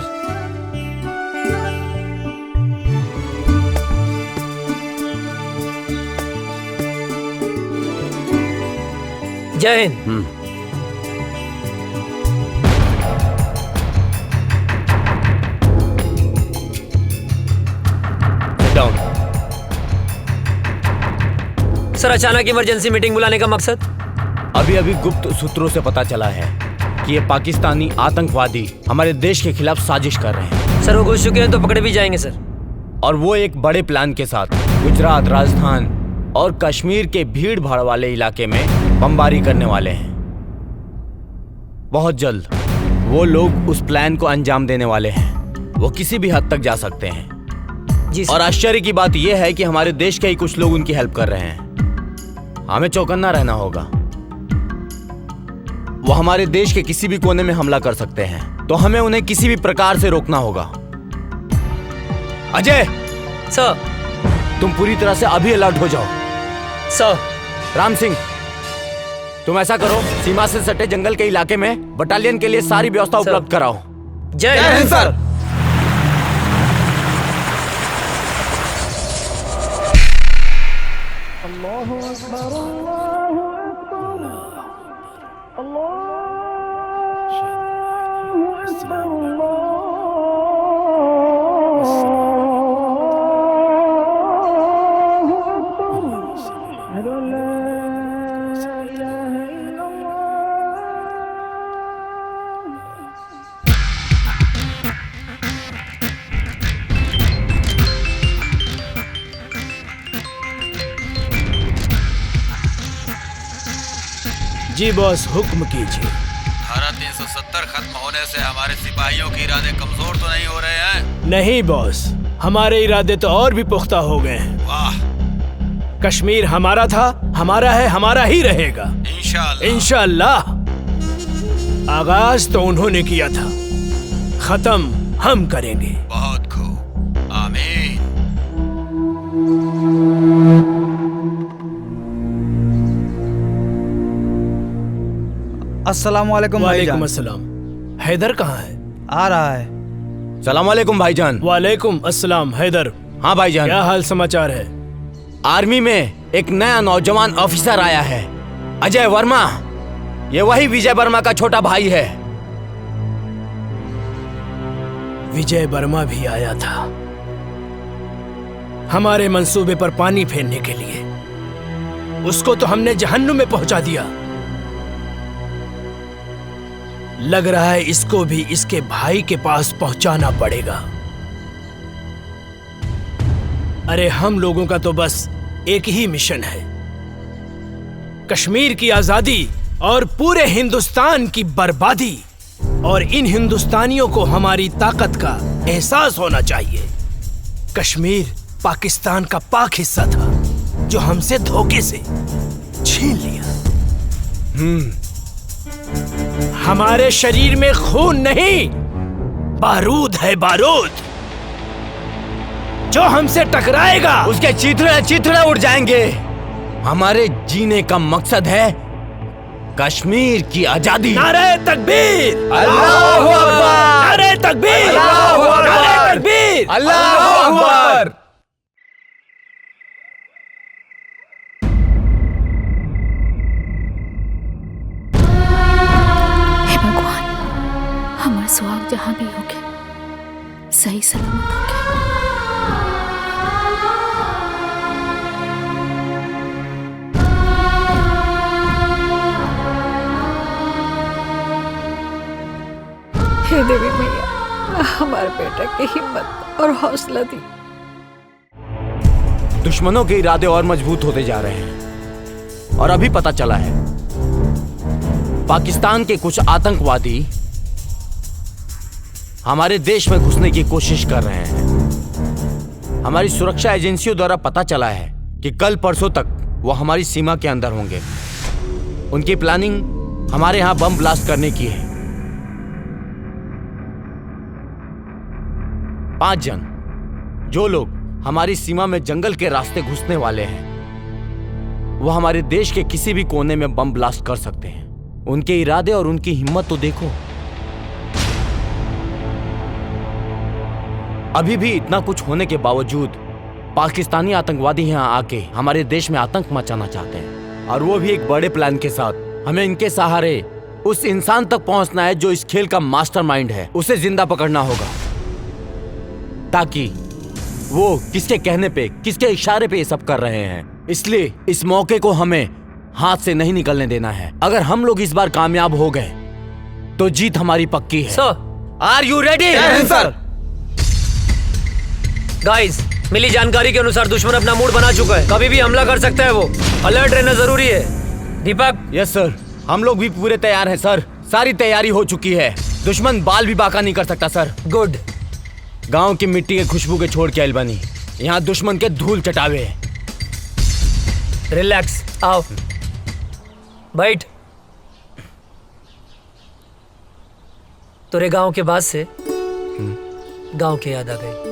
जय हिंद।
डाउन।
सर, अचानक इमरजेंसी मीटिंग बुलाने का मकसद?
अभी अभी गुप्त सूत्रों से पता चला है कि ये पाकिस्तानी आतंकवादी हमारे देश के खिलाफ साजिश कर रहे हैं।
सर, वो घुस चुके हैं तो पकड़े भी जाएंगे सर।
और वो एक बड़े प्लान के साथ गुजरात, राजस्थान और कश्मीर के भीड़ भाड़ वाले इलाके में बमबारी करने वाले हैं। बहुत जल्द वो लोग उस प्लान को अंजाम देने वाले हैं। वो किसी भी हद तक जा सकते हैं।
जी।
और आश्चर्य की बात यह है कि हमारे देश के ही कुछ लोग उनकी हेल्प कर रहे हैं। हमें चौकन्ना रहना होगा। वो हमारे देश के किसी भी कोने में हमला कर सकते हैं, तो हमें उन्हें किसी भी प्रकार से रोकना होगा। अजय
सर,
तुम पूरी तरह से अभी अलर्ट हो जाओ।
सर।
राम सिंह, तुम ऐसा करो, सीमा से सटे जंगल के इलाके में बटालियन के लिए सारी व्यवस्था उपलब्ध कराओ।
जय हिंद सर।
जी बॉस, हुक्म कीजिए।
धारा 370 खत्म होने से हमारे सिपाहियों के इरादे कमजोर तो नहीं हो रहे हैं?
नहीं बॉस, हमारे इरादे तो और भी पुख्ता हो गए हैं।
वाह।
कश्मीर हमारा था, हमारा है, हमारा ही रहेगा।
इंशाअल्लाह।
इंशाअल्लाह। आगाज तो उन्होंने किया था, खत्म हम करेंगे।
बहुत खूब, आमीन।
अस्सलाम वालेकुम भाईजान।
वालेकुम अस्सलाम। हैदर कहाँ है?
आ रहा है।
सलाम वालेकुम भाईजान।
वालेकुम अस्सलाम। हैदर।
हाँ भाईजान।
क्या हाल समाचार है?
आर्मी में एक नया नौजवान ऑफिसर आया है, अजय वर्मा। ये वही विजय वर्मा का छोटा भाई है।
विजय वर्मा भी आया था हमारे मंसूबे पर पानी फेरने के लिए। उसको तो हमने जहन्नुम में पहुंचा दिया। लग रहा है इसको भी इसके भाई के पास पहुंचाना पड़ेगा। अरे हम लोगों का तो बस एक ही मिशन है, कश्मीर की आजादी और पूरे हिंदुस्तान की बर्बादी। और इन हिंदुस्तानियों को हमारी ताकत का एहसास होना चाहिए। कश्मीर पाकिस्तान का पाक हिस्सा था जो हमसे धोखे से छीन लिया। हमारे शरीर में खून नहीं, बारूद है, बारूद। जो हमसे टकराएगा
उसके चिथड़े उड़ जाएंगे। हमारे जीने का मकसद है कश्मीर की आजादी।
नारे तकबीर,
अल्लाहू अकबर,
नारे तकबीर,
अल्लाहू अकबर,
नारे तकबीर,
अल्लाहू अकबर।
हे भगवान, हमारा सुहाग जहाँ भी होगे सही सलामत होगे।
हे देवी मैया, हमारे बेटा की हिम्मत और हौसला दी।
दुश्मनों के इरादे और मजबूत होते जा रहे हैं और अभी पता चला है पाकिस्तान के कुछ आतंकवादी हमारे देश में घुसने की कोशिश कर रहे हैं। हमारी सुरक्षा एजेंसियों द्वारा पता चला है कि कल परसों तक वो हमारी सीमा के अंदर होंगे। उनकी प्लानिंग हमारे यहां बम ब्लास्ट करने की है। 5 जन जो लोग हमारी सीमा में जंगल के रास्ते घुसने वाले हैं, वो हमारे देश के किसी भी कोने में बम ब्लास्ट कर सकते हैं। उनके इरादे और उनकी हिम्मत तो देखो। अभी भी इतना कुछ होने के बावजूद पाकिस्तानी आतंकवादी यहां आके हमारे देश में आतंक मचाना चाहते हैं, और वो भी एक बड़े प्लान के साथ। हमें इनके सहारे उस इंसान तक पहुंचना है जो इस खेल का मास्टरमाइंड है। उसे जिंदा पकड़ना होगा ताकि वो किसके कहने पे, किसके इशारे पे ये सब कर रहे हैं। इसलिए इस मौके को हमें हाथ से नहीं निकलने देना है। अगर हम लोग इस बार कामयाब हो गए तो जीत हमारी पक्की है।
सर,
आर यू रेडी?
सर। गाइस, मिली जानकारी के अनुसार दुश्मन अपना मूड बना चुका है। कभी भी हमला कर सकता है वो। अलर्ट रहना जरूरी है। दीपक?
यस सर, हम लोग भी पूरे तैयार हैं सर। सारी तैयारी हो चुकी है। दुश्मन बाल भी बाका नहीं कर सकता सर।
गुड।
गांव की मिट्टी के खुशबू के छोड़ के आइल बनी, यहाँ दुश्मन के धूल चटावे।
रिलैक्स, आओ बैठ। तोरे गांव के बाद से गांव की याद आ गई।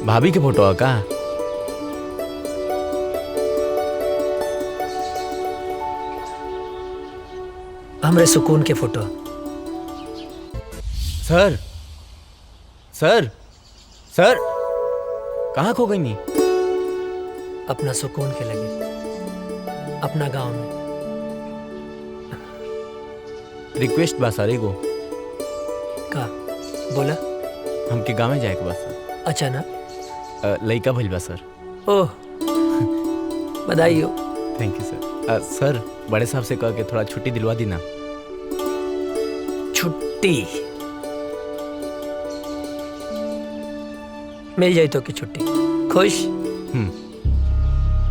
भाभी के फोटो का?
हमरे सुकून के फोटो।
सर सर सर, कहाँ खो गई नी?
अपना सुकून के लगे, अपना गांव में।
रिक्वेस्ट बा सर एगो।
का बोला?
हमके गाँव में जाए के बा सर।
अच्छा ना?
लइका भइल बा सर।
ओह, बधाई हो।
थैंक यू सर। सर, बड़े साहब से कह के थोड़ा छुट्टी दिलवा दी ना।
छुट्टी मिल जाए तो की छुट्टी। खुश?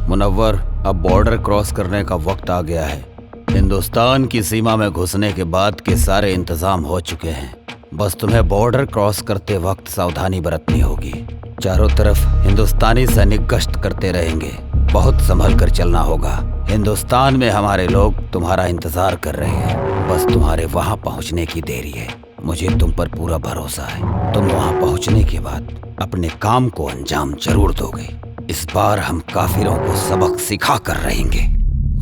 मुनव्वर, अब बॉर्डर क्रॉस करने का वक्त आ गया है। हिंदुस्तान की सीमा में घुसने के बाद के सारे इंतजाम हो चुके हैं। बस तुम्हें बॉर्डर क्रॉस करते वक्त सावधानी बरतनी होगी। चारों तरफ हिंदुस्तानी सैनिक गश्त करते रहेंगे। बहुत संभल कर चलना होगा। हिंदुस्तान में हमारे लोग तुम्हारा इंतजार कर रहे हैं। बस तुम्हारे वहां पहुंचने की देरी है। मुझे तुम पर पूरा भरोसा है। तुम वहां पहुंचने के बाद अपने काम को अंजाम जरूर दोगे। इस बार हम काफिरों को सबक सिखा कर रहेंगे।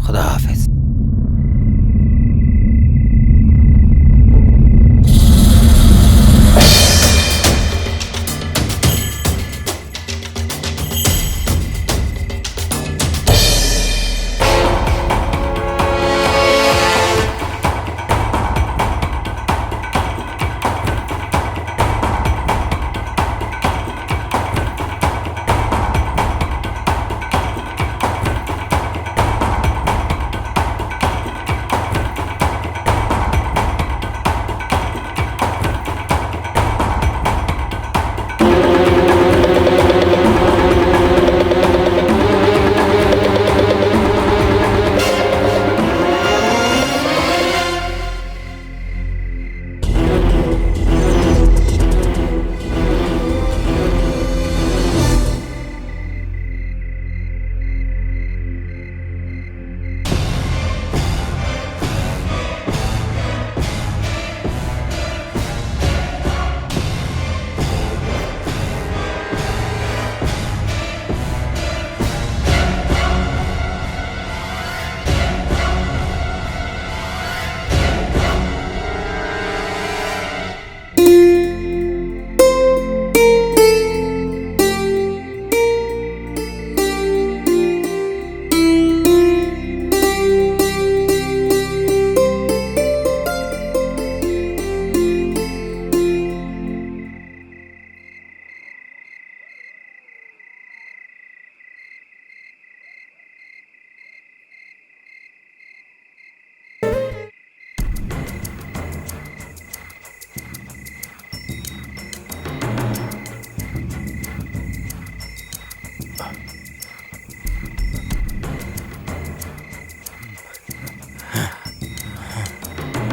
खुदा हाफिज।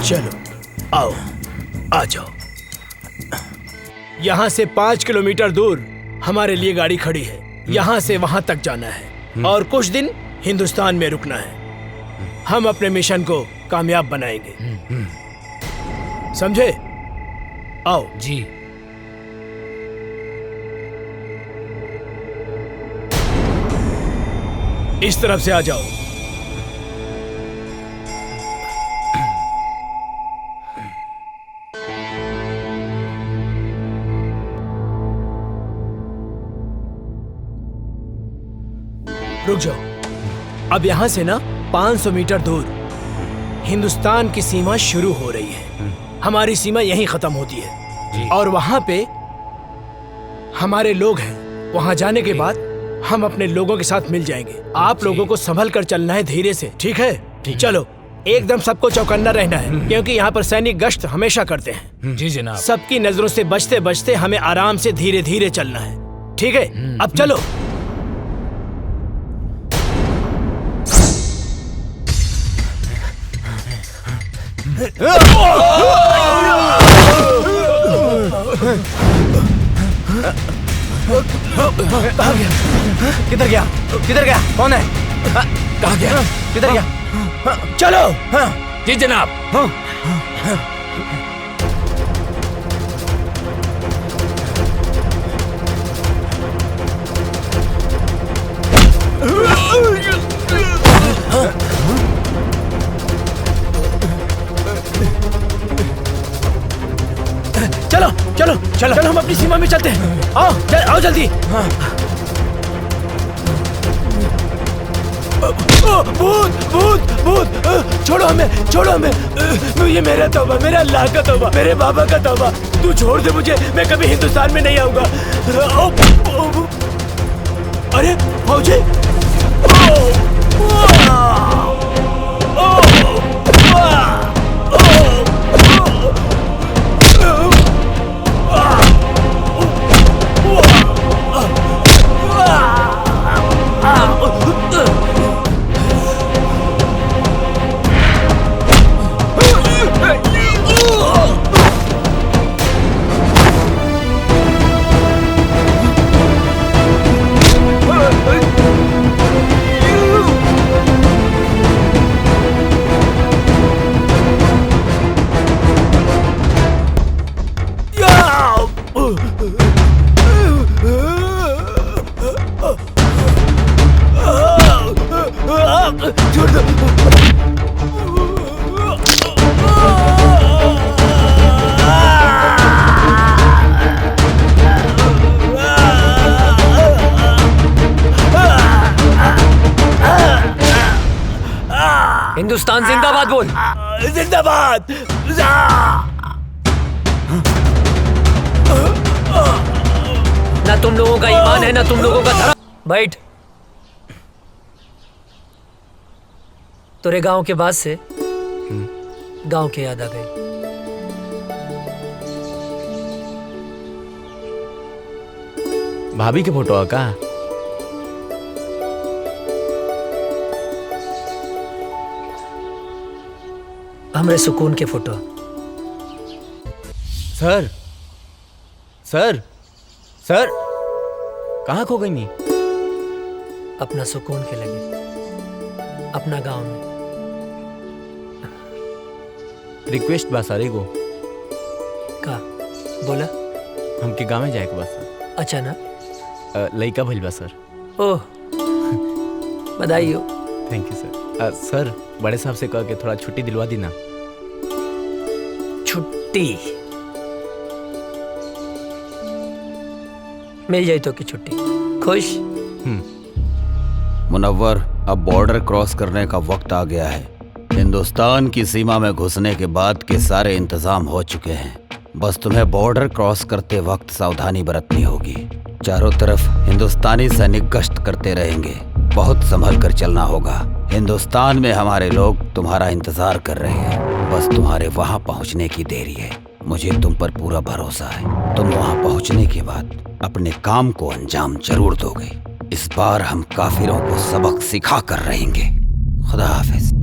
चलो आओ, आ जाओ। यहाँ से 5 किलोमीटर दूर हमारे लिए गाड़ी खड़ी है। यहाँ से वहां तक जाना है और कुछ दिन हिंदुस्तान में रुकना है। हम अपने मिशन को कामयाब बनाएंगे, समझे? आओ
जी।
इस तरफ से आ जाओ। रुक जाओ। अब यहाँ से ना 500 मीटर दूर हिंदुस्तान की सीमा शुरू हो रही है। हमारी सीमा यहीं खत्म होती है और वहां पे हमारे लोग हैं। वहां जाने के बाद हम अपने लोगों के साथ मिल जाएंगे। आप लोगों को संभल कर चलना है, धीरे से, ठीक है? चलो, एकदम सबको चौकन्ना रहना है, क्योंकि यहाँ पर सैनिक गश्त हमेशा करते हैं।
जी जनाब।
सबकी नजरों से बचते बचते हमें आराम से धीरे धीरे चलना है, ठीक है? अब चलो।
कहाँ गया? किधर गया? किधर गया? कौन है? कहाँ गया? किधर गया?
चलो।
जी जनाब।
चलो चलो चलो चलो, हम अपनी सीमा में चलते हैं। आओ आओ जल्दी। भूत भूत भूत, छोड़ो हमें, छोड़ो हमें। ये मेरा तौबा, मेरा अल्लाह का तौबा, मेरे बाबा का तौबा। तू छोड़ दे मुझे, मैं कभी हिंदुस्तान में नहीं आऊंगा। अरे फौजी,
हिंदुस्तान जिंदाबाद बोल।
जिंदाबाद।
ना तुम लोगों का ईमान है, ना तुम लोगों का धर्म। बैठ। तेरे गांव के बाद से गांव की याद आ गई।
भाभी की फोटो है का?
हमरे सुकून के फोटो।
सर सर सर, कहाँ खो गई? नहीं,
अपना सुकून के लगे, अपना गांव में।
रिक्वेस्ट बा सर एगो।
का बोला?
हमके गाँव में जाए के बा सर।
अच्छा ना?
लइका भइल बा सर।
ओह, बधाई हो।
थैंक यू सर। सर, बड़े साहब से कह के थोड़ा छुट्टी दिलवा दी ना।
छुट्टी मिल जाए तो की छुट्टी। खुश?
मुनव्वर, अब बॉर्डर क्रॉस करने का वक्त आ गया है। हिंदुस्तान की सीमा में घुसने के बाद के सारे इंतजाम हो चुके हैं। बस तुम्हें बॉर्डर क्रॉस करते वक्त सावधानी बरतनी होगी। चारों तरफ हिंदुस्तानी सैनिक गश्त करते रहेंगे। बहुत संभल कर चलना होगा। हिंदुस्तान में हमारे लोग तुम्हारा इंतजार कर रहे हैं। बस तुम्हारे वहां पहुंचने की देरी है। मुझे तुम पर पूरा भरोसा है। तुम वहां पहुंचने के बाद अपने काम को अंजाम जरूर दोगे। इस बार हम काफिरों को सबक सिखा कर रहेंगे। खुदा हाफिज।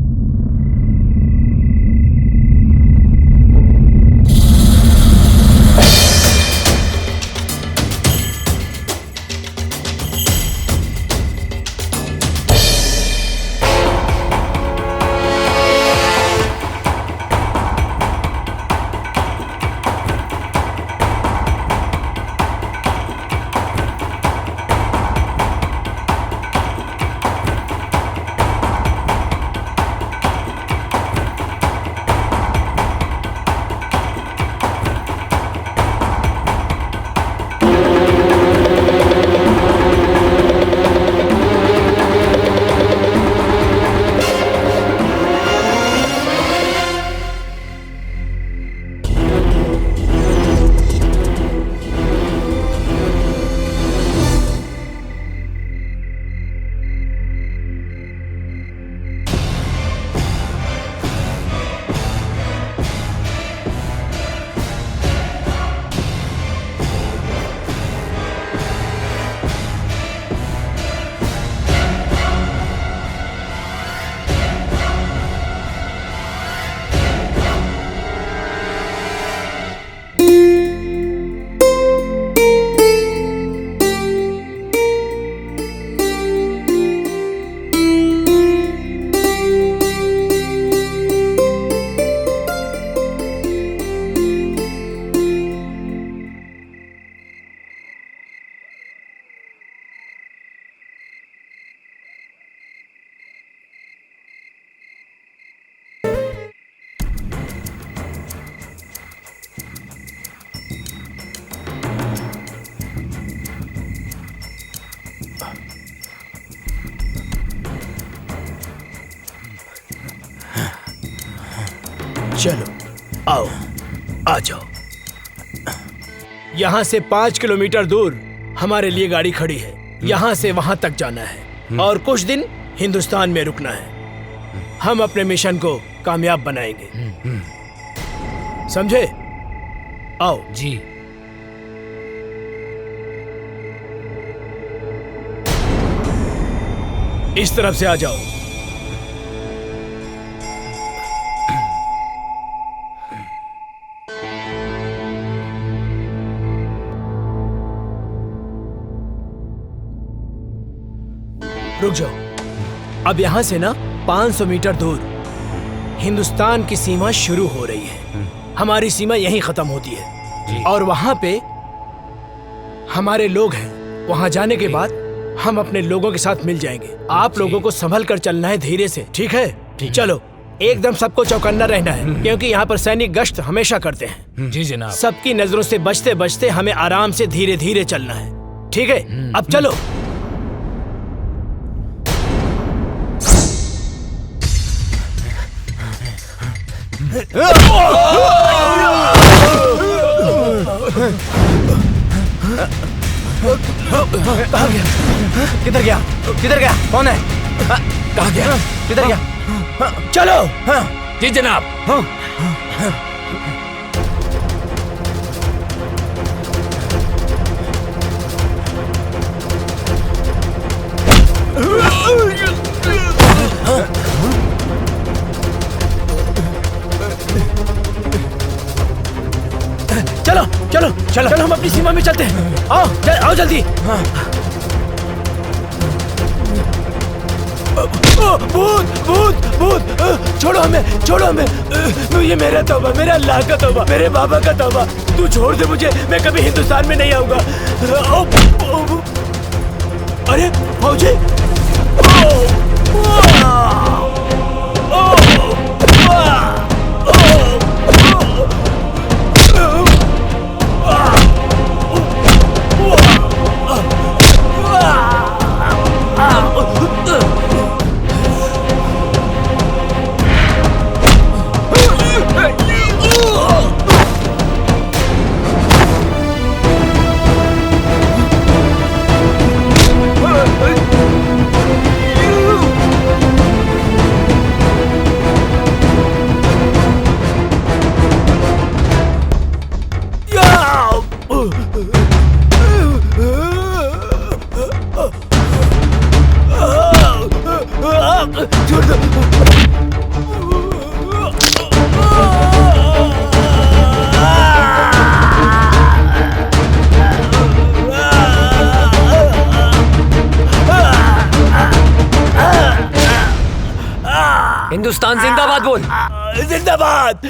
चलो आओ, आ जाओ। यहाँ से 5 किलोमीटर दूर हमारे लिए गाड़ी खड़ी है। यहाँ से वहां तक जाना है और कुछ दिन हिंदुस्तान में रुकना है। हम अपने मिशन को कामयाब बनाएंगे, समझे? आओ
जी।
इस तरफ से आ जाओ। रुक जाओ। अब यहां से ना 500 मीटर दूर हिंदुस्तान की सीमा शुरू हो रही है। हमारी सीमा यहीं खत्म होती है और वहां पे हमारे लोग हैं। वहां जाने के बाद हम अपने लोगों के साथ मिल जाएंगे। आप लोगों को संभल कर चलना है, धीरे से, ठीक है? चलो, एकदम सबको चौकन्ना रहना है क्योंकि यहाँ पर सैनिक गश्त हमेशा करते हैं।
जी जनाब।
सबकी नजरों से बचते बचते हमें आराम से धीरे धीरे चलना है, ठीक है? अब चलो। कहाँ गया? किधर गया? किधर गया? कौन है? कहाँ गया? किधर गया? चलो।
जी जनाब।
चलो चलो चलो चलो, हम अपनी सीमा में चलते हैं। आओ आओ जल्दी। भूत भूत भूत, छोड़ो हमें, छोड़ो हमें। ये मेरा तौबा, मेरा अल्लाह का तौबा, मेरे बाबा का तौबा। तू छोड़ दे मुझे, मैं कभी हिंदुस्तान में नहीं आऊंगा। अरे फौजी,
हिंदुस्तान जिंदाबाद बोल।
जिंदाबाद।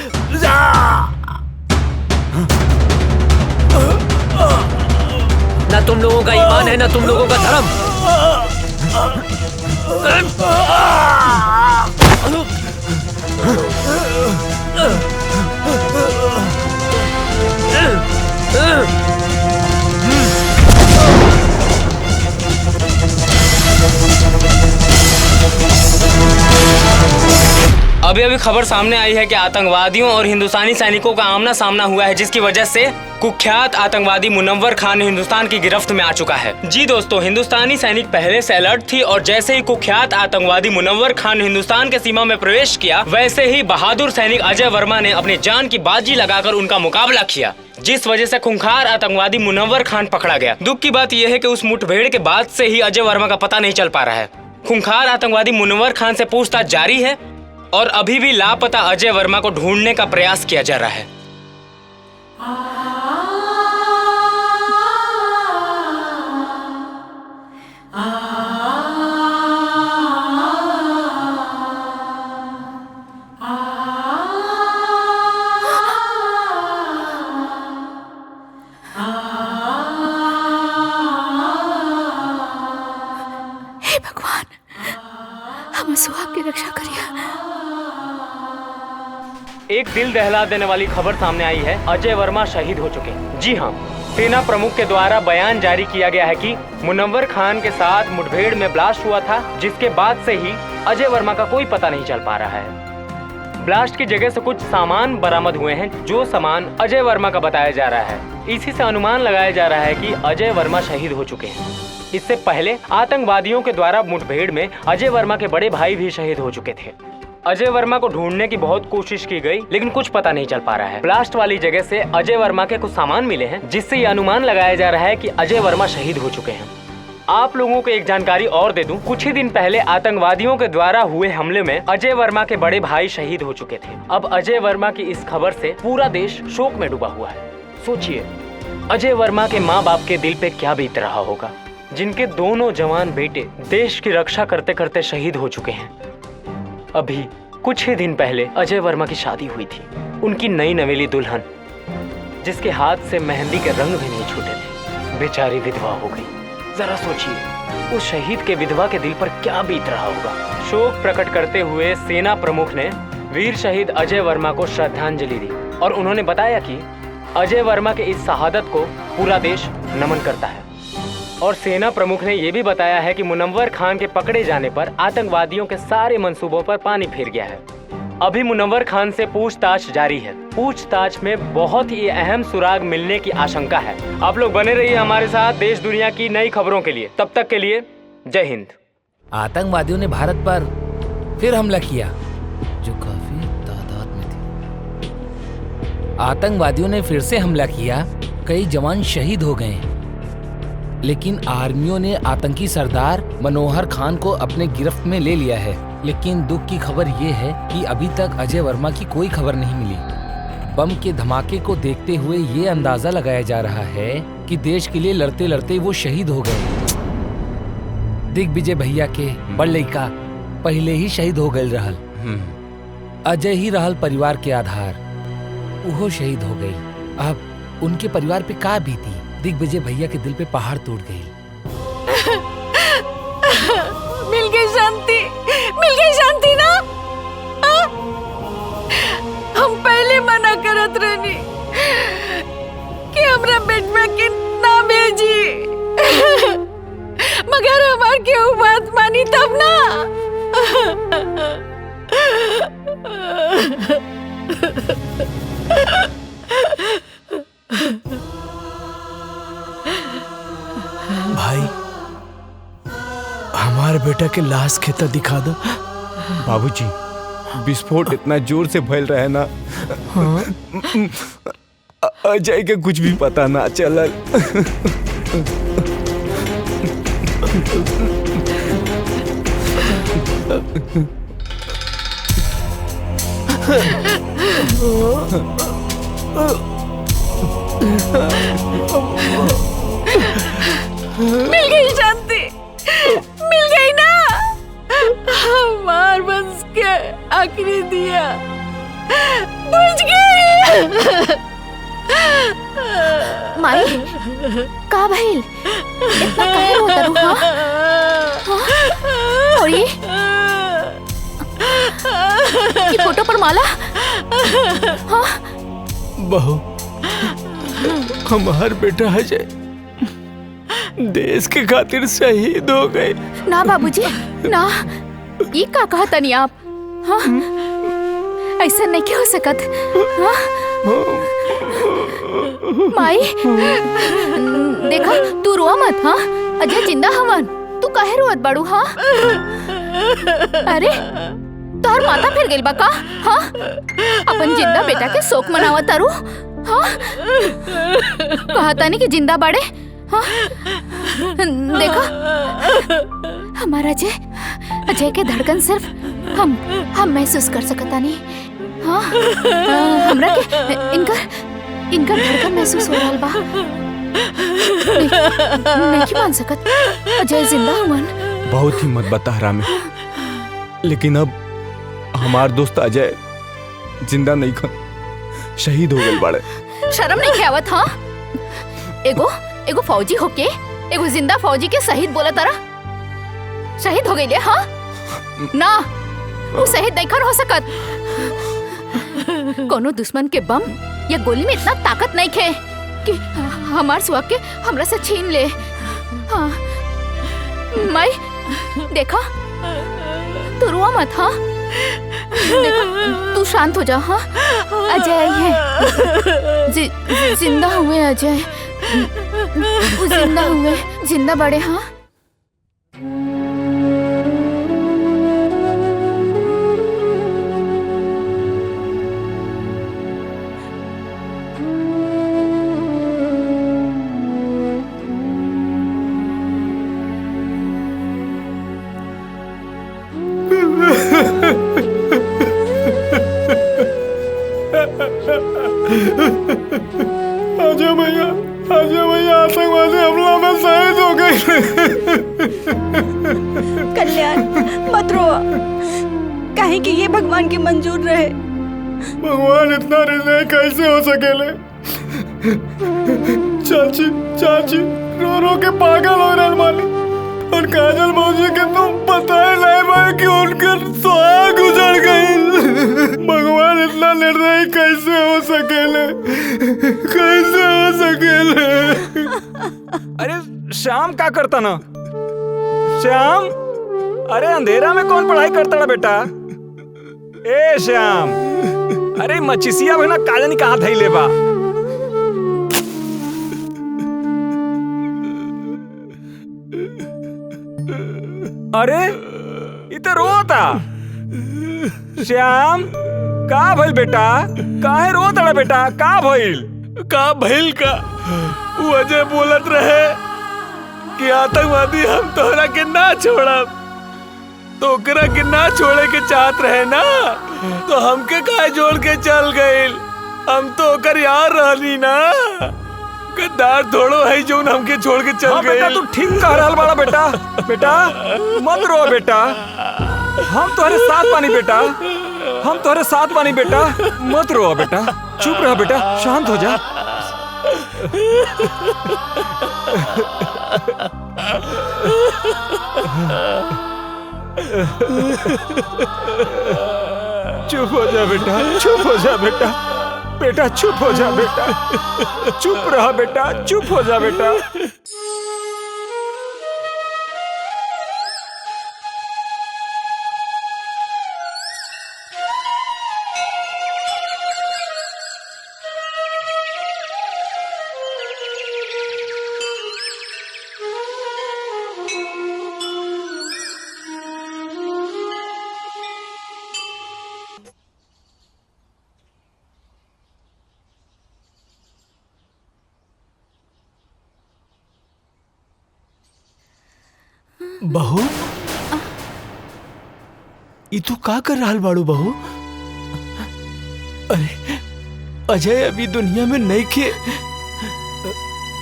ना तुम लोगों का ईमान है, ना तुम लोगों का धर्म।
अभी अभी खबर सामने आई है कि आतंकवादियों और हिंदुस्तानी सैनिकों का आमना सामना हुआ है, जिसकी वजह से कुख्यात आतंकवादी मुनव्वर खान हिंदुस्तान की गिरफ्त में आ चुका है। जी दोस्तों, हिंदुस्तानी सैनिक पहले से अलर्ट थी और जैसे ही कुख्यात आतंकवादी मुनव्वर खान हिंदुस्तान के सीमा में प्रवेश किया, वैसे ही बहादुर सैनिक अजय वर्मा ने अपनी जान की बाजी लगाकर उनका मुकाबला किया, जिस वजह से खूंखार आतंकवादी मुनव्वर खान पकड़ा गया। दुख की बात यह है कि उस मुठभेड़ के बाद से ही अजय वर्मा का पता नहीं चल पा रहा है। खूंखार आतंकवादी मुनव्वर खान से पूछताछ जारी है और अभी भी लापता अजय वर्मा को ढूंढने का प्रयास किया जा रहा है।
हे भगवान, हम सुहाग की रक्षा करिए।
एक दिल दहला देने वाली खबर सामने आई है, अजय वर्मा शहीद हो चुके हैं। जी हाँ, सेना प्रमुख के द्वारा बयान जारी किया गया है कि मुनव्वर खान के साथ मुठभेड़ में ब्लास्ट हुआ था, जिसके बाद से ही अजय वर्मा का कोई पता नहीं चल पा रहा है। ब्लास्ट की जगह से कुछ सामान बरामद हुए हैं, जो सामान अजय वर्मा का बताया जा रहा है। इसी से अनुमान लगाया जा रहा है कि अजय वर्मा शहीद हो चुके हैं। इससे पहले आतंकवादियों के द्वारा मुठभेड़ में अजय वर्मा के बड़े भाई भी शहीद हो चुके थे। अजय वर्मा को ढूंढने की बहुत कोशिश की गई, लेकिन कुछ पता नहीं चल पा रहा है। ब्लास्ट वाली जगह से अजय वर्मा के कुछ सामान मिले हैं, जिससे ये अनुमान लगाया जा रहा है कि अजय वर्मा शहीद हो चुके हैं। आप लोगों को एक जानकारी और दे दूं, कुछ ही दिन पहले आतंकवादियों के द्वारा हुए हमले में अजय वर्मा के बड़े भाई शहीद हो चुके थे। अब अजय वर्मा की इस खबर से पूरा देश शोक में डूबा हुआ है। सोचिए, अजय वर्मा के माँ बाप के दिल पे क्या बीत रहा होगा, जिनके दोनों जवान बेटे देश की रक्षा करते करते शहीद हो चुके हैं। अभी कुछ ही दिन पहले अजय वर्मा की शादी हुई थी। उनकी नई नवेली दुल्हन, जिसके हाथ से मेहंदी के रंग भी नहीं छूटे थे, बेचारी विधवा हो गई। जरा सोचिए, उस शहीद के विधवा के दिल पर क्या बीत रहा होगा। शोक प्रकट करते हुए सेना प्रमुख ने वीर शहीद अजय वर्मा को श्रद्धांजलि दी और उन्होंने बताया कि अजय वर्मा के इस शहादत को पूरा देश नमन करता है। और सेना प्रमुख ने यह भी बताया है कि मुनव्वर खान के पकड़े जाने पर आतंकवादियों के सारे मंसूबों पर पानी फिर गया है। अभी मुनव्वर खान से पूछताछ जारी है। पूछताछ में बहुत ही अहम सुराग मिलने की आशंका है। आप लोग बने रहिए हमारे साथ देश दुनिया की नई खबरों के लिए। तब तक के लिए जय हिंद।
आतंकवादियों ने भारत पर फिर हमला किया, जो काफी तादाद में थे। आतंकवादियों ने फिर से हमला किया, कई जवान शहीद हो गए, लेकिन आर्मियों ने आतंकी सरदार मनोहर खान को अपने गिरफ्त में ले लिया है। लेकिन दुख की खबर ये है कि अभी तक अजय वर्मा की कोई खबर नहीं मिली। बम के धमाके को देखते हुए ये अंदाजा लगाया जा रहा है कि देश के लिए लड़ते लड़ते वो शहीद हो गए। दिग्विजय भैया के बड़ लड़का पहले ही शहीद हो गए रहल। अजय ही रहल परिवार के आधार, वो शहीद हो गई। अब उनके परिवार पे का बीती। दिग्विजय भैया के दिल पे पहाड़ टूट गई।
मिल गई शांति, मिल गई शांति ना। हम पहले मना करत रहनी कि हमरा बेटवा के ना भेजी, मगर हमार केहू बात मानी तब ना।
भाई, हमारे बेटा के लाश खेता दिखा दो।
बाबूजी, विस्फोट इतना जोर से फैल रहा है ना, अजय के कुछ भी पता ना चलल।
मिल गई शांति, मिल गई ना। हमार बस के आखिरी दिया बुझ गई।
माई, का भइल? इतना काहे रोता रू? हाँ? और ये फोटो पर माला? हाँ?
बहू, हमार बेटा अजय देश के खातिर शहीद हो गए।
ना बाबूजी, ना। ये का कहा तनी आप? हाँ? ऐसा नहीं क्यों हो सकत? हाँ? माई, देखा, तू रोआ मत। हाँ, अजय जिंदा हवन। तू काहे रोत बाड़ू? हाँ? अरे, तोहर माता फिर गइल बा का? हाँ? अपन जिंदा बेटा के शोक मनावत तारू? हाँ? कहा तानी कि जिंदा बाड़े? हाँ? देखा, हमारा अजय के धड़कन सिर्फ हम महसूस कर सकता नहीं। हाँ? हमरा के इनका धड़कन महसूस हो रहा बा। नहीं मान सकत, अजय जिंदा हुवन।
बहुत हिम्मत बता रामे, लेकिन अब हमार दोस्त अजय जिंदा नहीं खन, शहीद हो गए बाड़े।
शर्म नहीं आवत? हाँ? एगो फौजी होके एगो जिंदा फौजी के शहीद बोला तारा? शहीद हो गई ले? हाँ? ना, वो शहीद नहीं हो सकत। कोनो दुश्मन के बम या गोली में इतना ताकत नहीं खे कि हमार सुहाग के हमरा से छीन ले। हाँ? माई, देखा, तू रोआ मत। हाँ? देखा, तू शांत हो जा। हाँ अजय आई है, जिंदा हुए अजय, वो जिंदा हुए, जिंदा बड़े। हाँ
अजय भैया, आतंकवादी हमला में शहीद हो गए।
कल्याण मत रो, कहे कि ये भगवान की मंजूर रहे।
भगवान इतना निर्णय कैसे हो सकेले? चाची रो रो के पागल हो रहे मालिक। और काजल मौजी के तुम बताए नहीं भाई कि उनके सुहाग उजड़ गई। भगवान इतना निर्दयी कैसे हो सकेले?
अरे श्याम क्या करता ना? श्याम, अरे अंधेरा में कौन पढ़ाई करता ना बेटा? ए श्याम, अरे मचिसिया बना काजनी कहाँ थई ले बा? अरे इते रोता। श्याम का भइल बेटा? काहे रोता बेटा? का भइल?
का भइल का? वो अजय बोलत रहे कि आतंकवादी हम तोहरा के ना छोड़ब, तो ओकरा के ना छोड़े के चाहत रहे ना, तो हमके काहे जोड़ के चल गइल? हम तो ओकर यार रहनी ना, गद्दार थोड़ो है जो हमके छोड़ के चल गए।
बेटा तू ठीक कह रहा बड़ा बेटा। बेटा मत रो बेटा, हम तुम्हारे साथ बानी बेटा, हम तुम्हारे साथ बानी बेटा। मत रो बेटा, चुप रह बेटा, शांत हो जा। चुप हो जा बेटा, चुप हो जा बेटा, बेटा चुप हो जा बेटा, चुप रहा बेटा, चुप हो जा बेटा।
बहू, ई तू का कर रहा बाड़ू बहू? अरे अजय अभी दुनिया में नहीं के,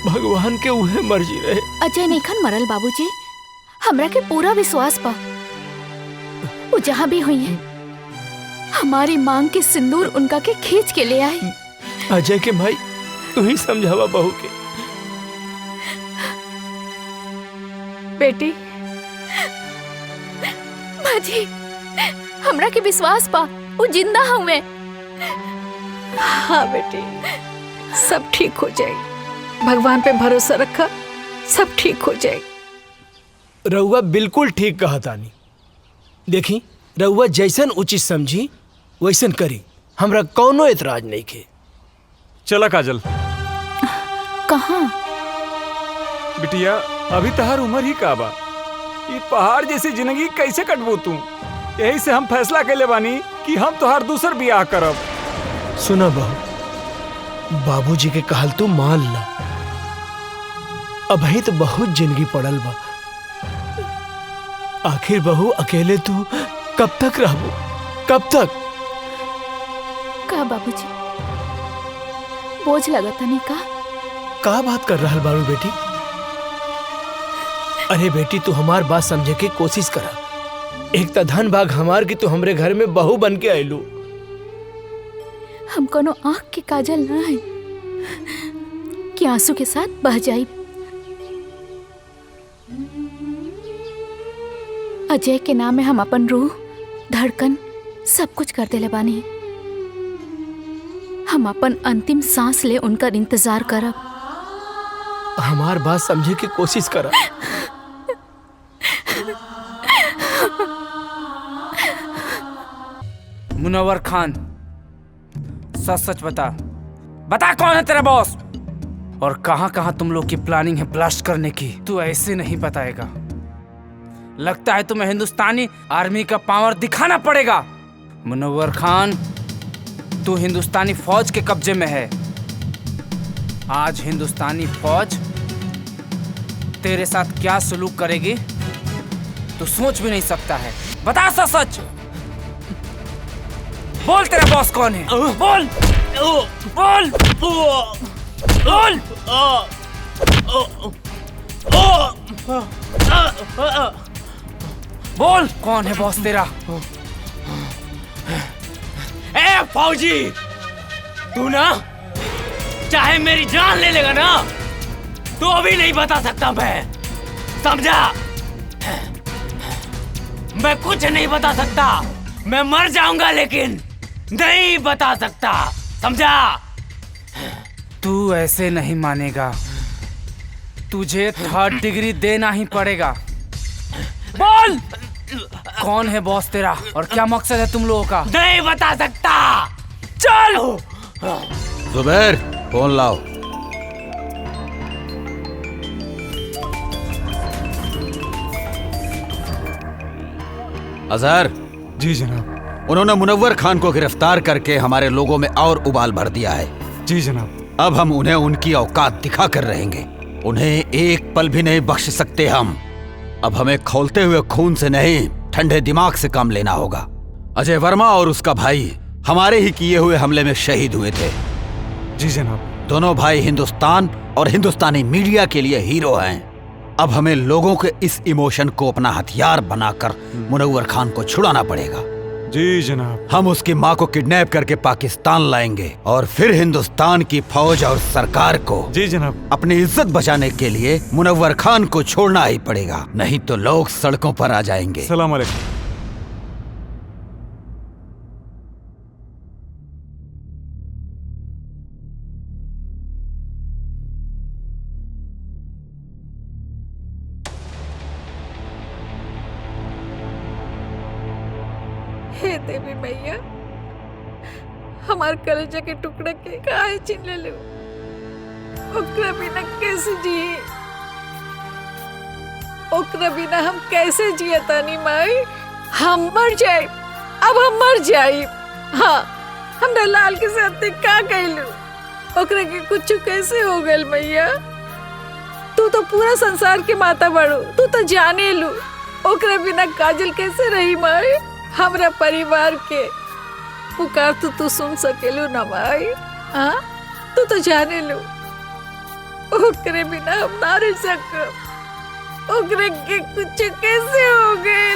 भगवान के उहे मर्जी रहे।
अजय नहीं मरल बाबूजी, हमरा के पूरा विश्वास बा वो जहाँ भी हुई है हमारी मांग के सिंदूर उनका के खींच के ले आई।
अजय के भाई तू ही समझावा बहू के।
बेटी माजी, हमरा के विश्वास पा वो जिंदा हुए।
हाँ बेटी, सब ठीक हो जाएगी, भगवान पे भरोसा रखा, सब ठीक हो जाएगी।
रउआ बिल्कुल ठीक कहा तानी। देखी रउआ जैसन उचित समझी वैसन करी, हमरा कौनो एतराज नहीं के।
चला काजल।
कहाँ?
बिटिया अभी तहार उम्र ही का बा, ये पहाड़ जैसी जिंदगी कैसे कटबू तू? यही से हम फैसला कैले बानी कि हम तोहार दूसर बियाह करब।
सुना बहू, बाबूजी के कहल तू मान ला, अभी तो बहुत जिंदगी पड़ल बा। आखिर बहू अकेले तू कब तक रहबू? कब तक?
का बाबूजी बोझ लगता नहीं
का बात कर रहा बारू बेटी? अरे बेटी तू हमार बात समझे की कोशिश करा। एक तो धन भाग हमार की तू हमरे घर में बहू बन के आयलू।
हम कोनो आँख के काजल ना है कि आंसू के साथ बह जाई। अजय के नाम में हम अपन रूह, धड़कन सब कुछ कर देले बानी। हम अपन अंतिम सांस ले उनका इंतजार करब।
हमार बात समझे की कोशिश करा।
मुनव्वर खान, सच सच बता, बता कौन है तेरा बॉस और कहां कहां तुम लोग की प्लानिंग है ब्लास्ट करने की। तू ऐसे नहीं बताएगा, लगता है तुम्हें हिंदुस्तानी आर्मी का पावर दिखाना पड़ेगा। मुनव्वर खान, तू हिंदुस्तानी फौज के कब्जे में है। आज हिंदुस्तानी फौज तेरे साथ क्या सलूक करेगी तू सोच भी नहीं सकता है। बता सच सच, बोल तेरा बॉस कौन है? बोल बोल बोल। बोल कौन है बॉस तेरा?
ए फौजी, तू ना चाहे मेरी जान ले लेगा ना, तो अभी नहीं बता सकता मैं, समझा? मैं कुछ नहीं बता सकता, मैं मर जाऊंगा लेकिन नहीं बता सकता, समझा?
तू ऐसे नहीं मानेगा, तुझे 3rd डिग्री देना ही पड़ेगा। बोल कौन है बॉस तेरा और क्या मकसद है तुम लोगों का?
नहीं बता सकता।
चल
जुबैर, फोन लाओ। अजहर।
जी जनाब।
उन्होंने मुनव्वर खान को गिरफ्तार करके हमारे लोगों में और उबाल भर दिया है।
जी जनाब।
अब हम उन्हें उनकी औकात दिखा कर रहेंगे, उन्हें एक पल भी नहीं बख्श सकते हम। अब हमें खौलते हुए खून से नहीं, ठंडे दिमाग से काम लेना होगा। अजय वर्मा और उसका भाई हमारे ही किए हुए हमले में शहीद हुए थे।
जी जनाब।
दोनों भाई हिंदुस्तान और हिंदुस्तानी मीडिया के लिए हीरो हैं। अब हमें लोगों के इस इमोशन को अपना हथियार बनाकर मुनव्वर खान को छुड़ाना पड़ेगा।
जी जनाब।
हम उसकी माँ को किडनैप करके पाकिस्तान लाएंगे और फिर हिंदुस्तान की फौज और सरकार को
जी जनाब
अपनी इज्जत बचाने के लिए मुनव्वर खान को छोड़ना ही पड़ेगा, नहीं तो लोग सड़कों पर आ जाएंगे।
सलाम अलैकुम।
हे देवी मैया, हमार कलेजा के टुकड़े के काहे छीन ले लो, ओकरा बिना कैसे जिए, ओकरा बिना हम कैसे जिए तानी माई? हम मर जाए, अब हम मर जाए। हाँ, हमरा लाल के साथ का कहलू, ओकरा के कुछ कैसे हो गल मैया? तू तो पूरा संसार के माता बड़ो, तू तो जाने लू, ओकरा बिना काजल कैसे रही माई? हमरा परिवार के पुकार तू सुन सकेलू ना माई? हाँ, तू तो जाने लो, ओकरे बिना हम ना रह सकब, ओकरे के कुछ कैसे हो गए?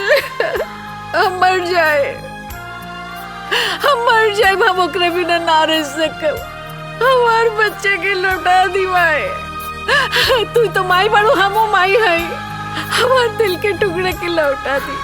हम मर जाए, हम मर जाए, हम ओकरे बिना ना रह सकब। हमार बच्चे के लौटा दी माई, तू तो माई बड़ू, हमो माई है, हमार दिल के टुकड़े के लौटा दी।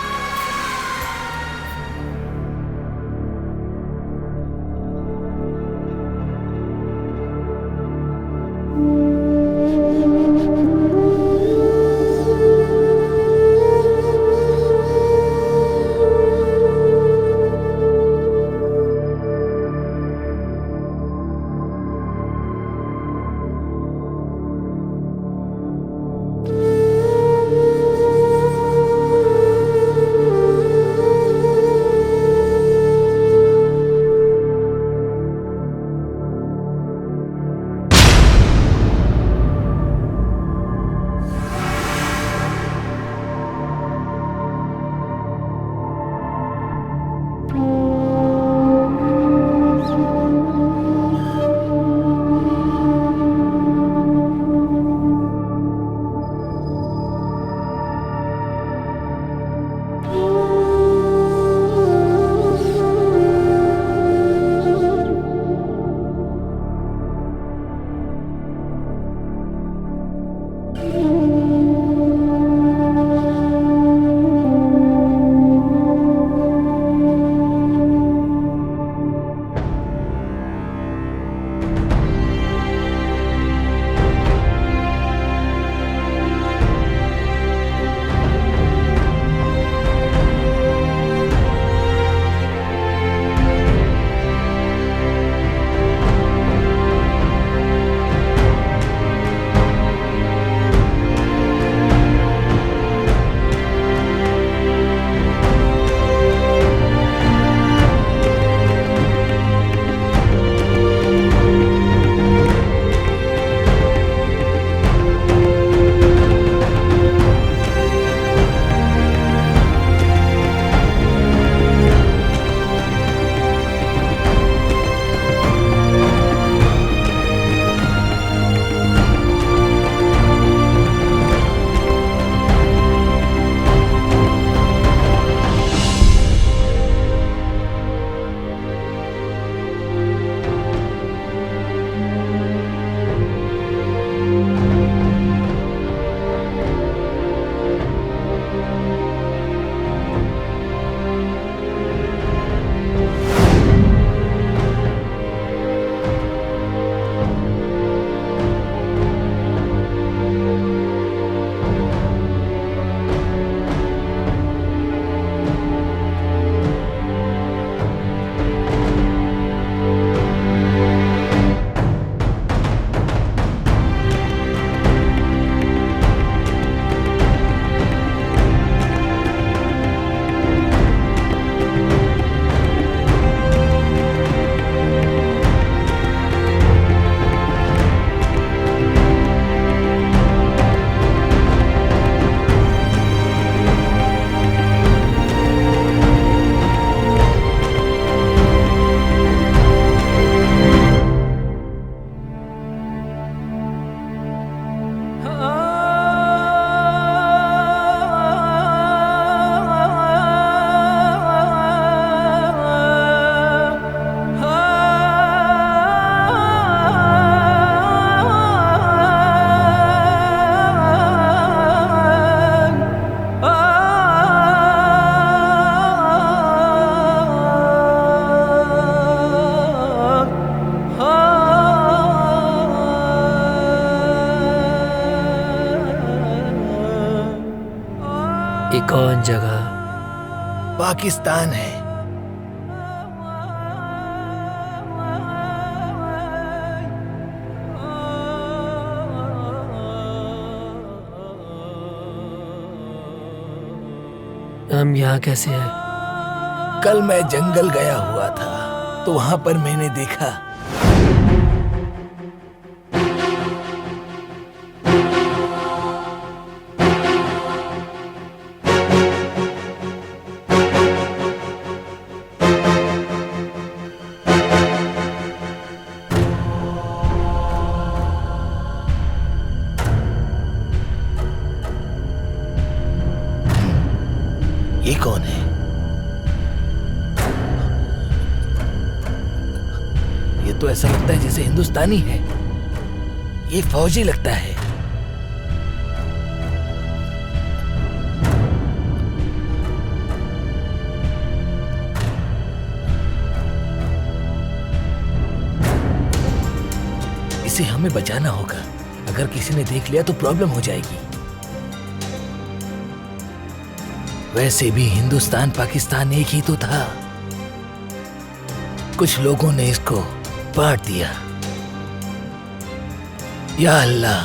कौन जगह?
पाकिस्तान है।
हम यहाँ कैसे आए?
कल मैं जंगल गया हुआ था तो वहां पर मैंने देखा ये कौन है? ये तो ऐसा लगता है जैसे हिंदुस्तानी है। ये फौजी लगता है। इसे हमें बचाना होगा। अगर किसी ने देख लिया तो प्रॉब्लम हो जाएगी। वैसे भी हिंदुस्तान पाकिस्तान एक ही तो था। कुछ लोगों ने इसको बांट दिया। या अल्लाह।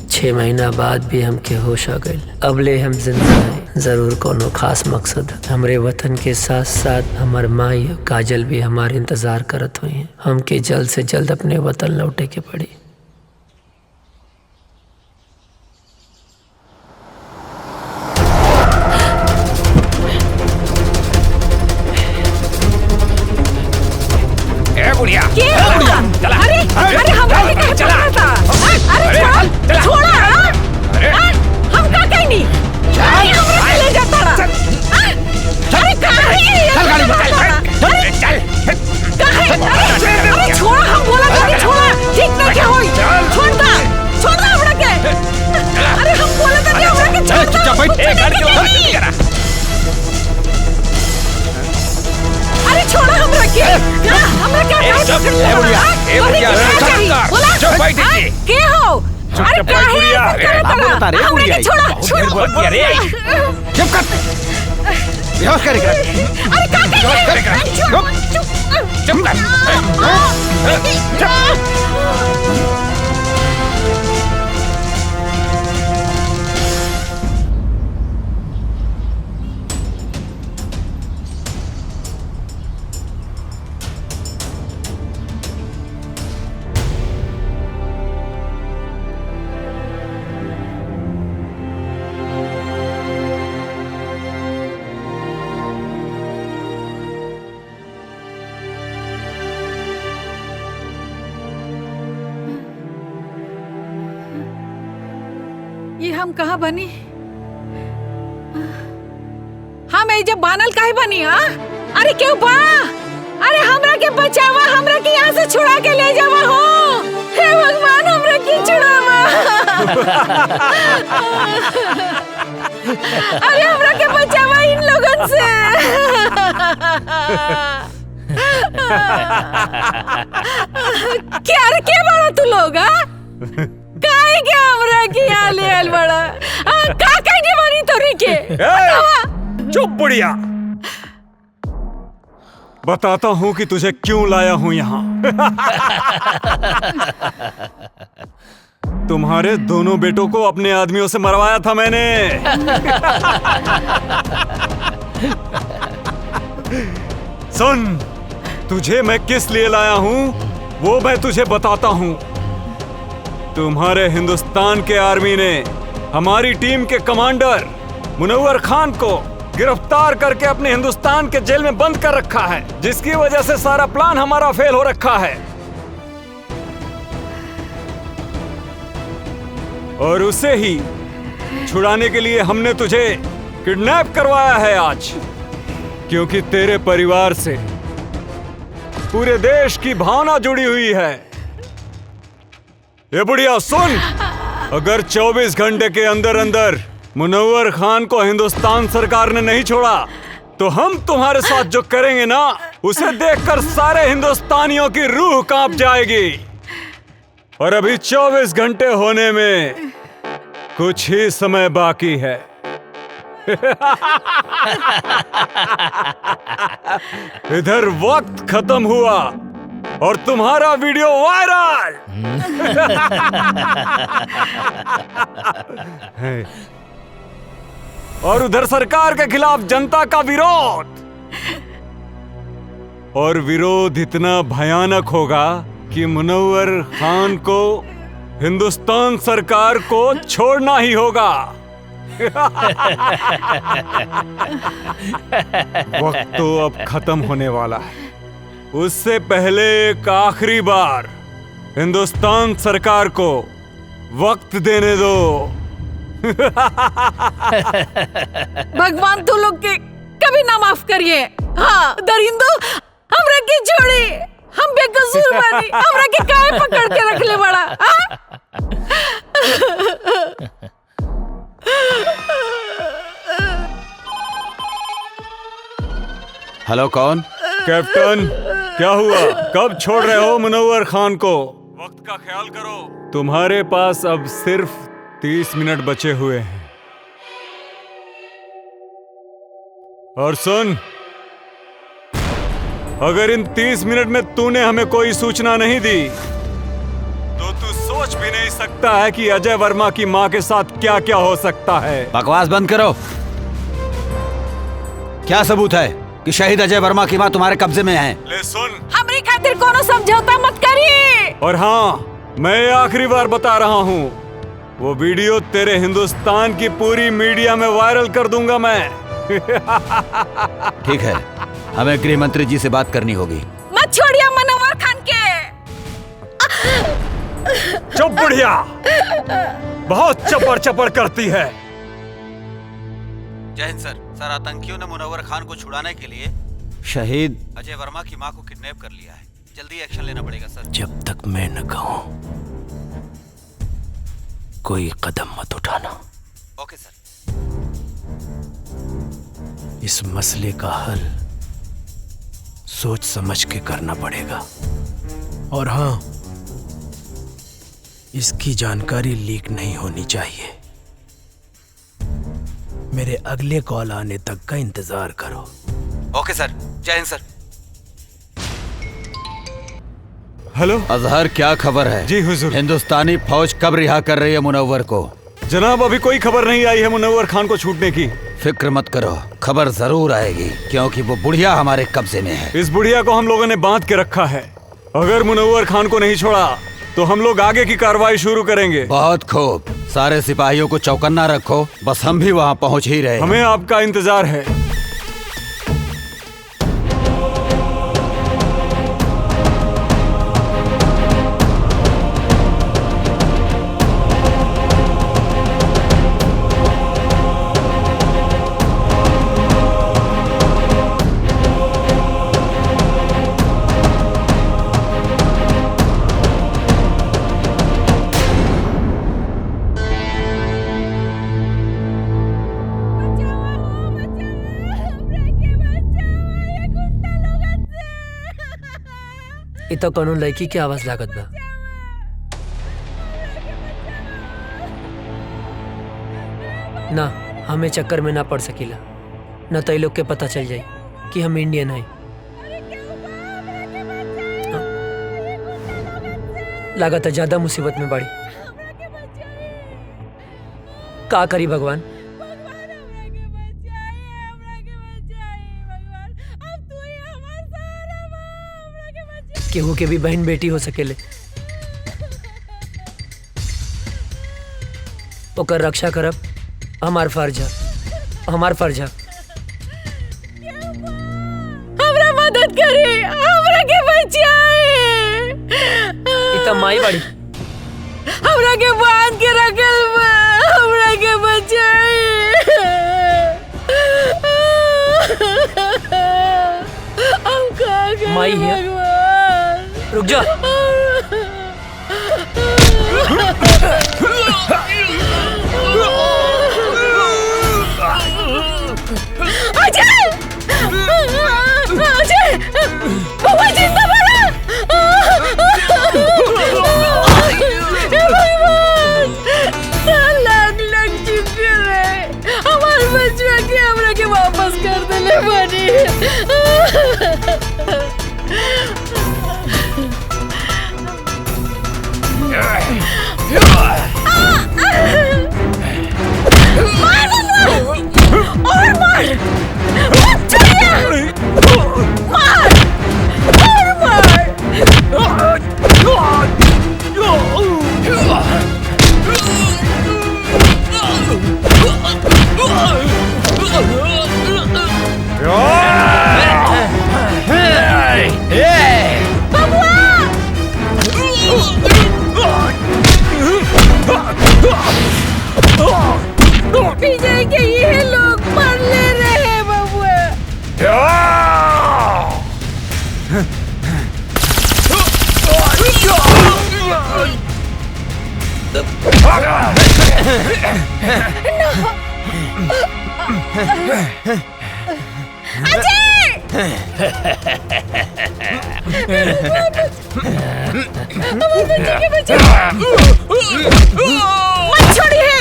6 महीना बाद भी हमके होश आ गए। अबले हम जिंदा हैं। जरूर कोनो खास मकसद है। हमरे वतन के साथ साथ हमार माई काजल भी हमारे इंतजार करत हुई हैं। हमके जल्द से जल्द अपने वतन लौटे के पड़ी।
बुढ़िया
चला। अरे हमरा के कहे चला था। अरे छोड़ा। हम का कहीं नहीं। हमरा के ले जाता रहा। अरे
चल गाड़ी में चल।
अरे छोड़ा। हम बोला था कि छोड़ा। ठीक ना क्या होई? छोड़ दो हमरा के। अरे हम बोला था कि हमरा के छोड़।
चुपचाप बैठ। गाड़ी के बाहर नहीं करा।
अरे छोड़ा हमरा के। हमरा क्या के हो? अरे
बता रहे बुढ़िया
छोड़ा
रे। चुप कर। बेहोश करेगा।
अरे
चुप कर।
ये हम कहाँ बनी? हम जब बानल काहे बनी? अरे क्यों बा? अरे हमरा के बचावा। हमरा के यहाँ से छुड़ा के ले जावा हो। हे भगवान हमरा के छुड़ावा। अरे हमरा के बचावा इन लोगन से। क्या रे क्या बड़ा तू लोग? काहे के हमरा के यहाँ ले आल बड़ा? का कहने बनी तोरी के?
चुप बुढ़िया। बताता हूँ कि तुझे क्यों लाया हूँ यहाँ। तुम्हारे दोनों बेटों को अपने आदमियों से मरवाया था मैंने। सुन, तुझे मैं किस लिए लाया हूँ वो मैं तुझे बताता हूँ। तुम्हारे हिंदुस्तान के आर्मी ने हमारी टीम के कमांडर मुनव्वर खान को गिरफ्तार करके अपने हिंदुस्तान के जेल में बंद कर रखा है, जिसकी वजह से सारा प्लान हमारा फेल हो रखा है। और उसे ही छुड़ाने के लिए हमने तुझे किडनैप करवाया है आज, क्योंकि तेरे परिवार से पूरे देश की भावना जुड़ी हुई है। ये बुढ़िया सुन, अगर 24 घंटे के अंदर अंदर मुनव्वर खान को हिंदुस्तान सरकार ने नहीं छोड़ा तो हम तुम्हारे साथ जो करेंगे ना, उसे देखकर सारे हिंदुस्तानियों की रूह कांप जाएगी। और अभी 24 घंटे होने में कुछ ही समय बाकी है। इधर वक्त खत्म हुआ और तुम्हारा वीडियो वायरल। और उधर सरकार के खिलाफ जनता का विरोध। और विरोध इतना भयानक होगा कि मुनव्वर खान को हिंदुस्तान सरकार को छोड़ना ही होगा। वक्त तो अब खत्म होने वाला है। उससे पहले एक आखिरी बार हिंदुस्तान सरकार को वक्त देने दो।
भगवान तू लोग के कभी ना माफ करिए। हाँ दरिंदो हमरा के छोड़ी, हम बेकसूर बानी, हमरा के काहे पकड़ के रख ले बड़ा।
हेलो, कौन?
कैप्टन, क्या हुआ? कब छोड़ रहे हो मुनव्वर खान को? वक्त का ख्याल करो। तुम्हारे पास अब सिर्फ 30 मिनट बचे हुए हैं। और सुन, अगर इन 30 मिनट में तूने हमें कोई सूचना नहीं दी तो तू सोच भी नहीं सकता है कि अजय वर्मा की मां के साथ क्या क्या हो सकता है।
बकवास बंद करो। क्या सबूत है कि शहीद अजय वर्मा की मां तुम्हारे कब्जे में है?
ले सुन,
हमरी खातिर कोनो समझौता मत करिए।
और हाँ, मैं आखिरी बार बता रहा हूँ, वो वीडियो तेरे हिंदुस्तान की पूरी मीडिया में वायरल कर दूंगा मैं।
ठीक है, हमें गृह मंत्री जी से बात करनी होगी।
मत छोड़िए मुनव्वर खान के।
चुप बुढ़िया, बहुत चपड़ चपड़ करती है।
जय हिंद सर। सर, आतंकियों ने मुनव्वर खान को छुड़ाने के लिए शहीद अजय वर्मा की मां को किडनैप कर लिया है। जल्दी एक्शन लेना पड़ेगा सर।
जब तक मैं न कहूं कोई कदम मत उठाना।
ओके सर।
इस मसले का हल सोच समझ के करना पड़ेगा। और हाँ, इसकी जानकारी लीक नहीं होनी चाहिए। मेरे अगले कॉल आने तक का इंतजार करो।
ओके सर। जय हिंद सर।
हेलो
अजहर, क्या खबर है?
जी हुजूर।
हिंदुस्तानी फौज कब रिहा कर रही है मुनव्वर को?
जनाब, अभी कोई खबर नहीं आई है मुनव्वर खान को छूटने की।
फिक्र मत करो, खबर जरूर आएगी, क्योंकि वो बुढ़िया हमारे कब्जे में है।
इस बुढ़िया को हम लोगों ने बांध के रखा है। अगर मुनव्वर खान को नहीं छोड़ा तो हम लोग आगे की कार्रवाई शुरू करेंगे।
बहुत खूब, सारे सिपाहियों को चौकन्ना रखो, बस हम भी वहाँ पहुँच ही रहे।
हमें आपका इंतजार है।
इ तो कोनो लड़की की आवाज लागत बा। ना, हमें चक्कर में ना पड़ सकीला, न तो लोग के पता चल जाए कि हम इंडियन हैं। लागत है ज्यादा मुसीबत में बाड़ी। का करी भगवान? केहू के भी बहन बेटी हो सकेले, ओकर रक्षा करब हमार फर्ज है, हमार फर्ज है।
हमरा मदद करी, हमरा के बचाए।
इतना माई बाड़ी,
हमरा के बांध के रखल बा, हमरा के बचाए। हम का करी
माई है। रुक जा।
अजय! अजय! बाबा जिंदा बड़ा! हे भगवान! क्या लागल? और मार, मत छोड़िए, मार और मार। विजय के ये लोग मर ले रहे हैं बबुआ। मत छोड़िए,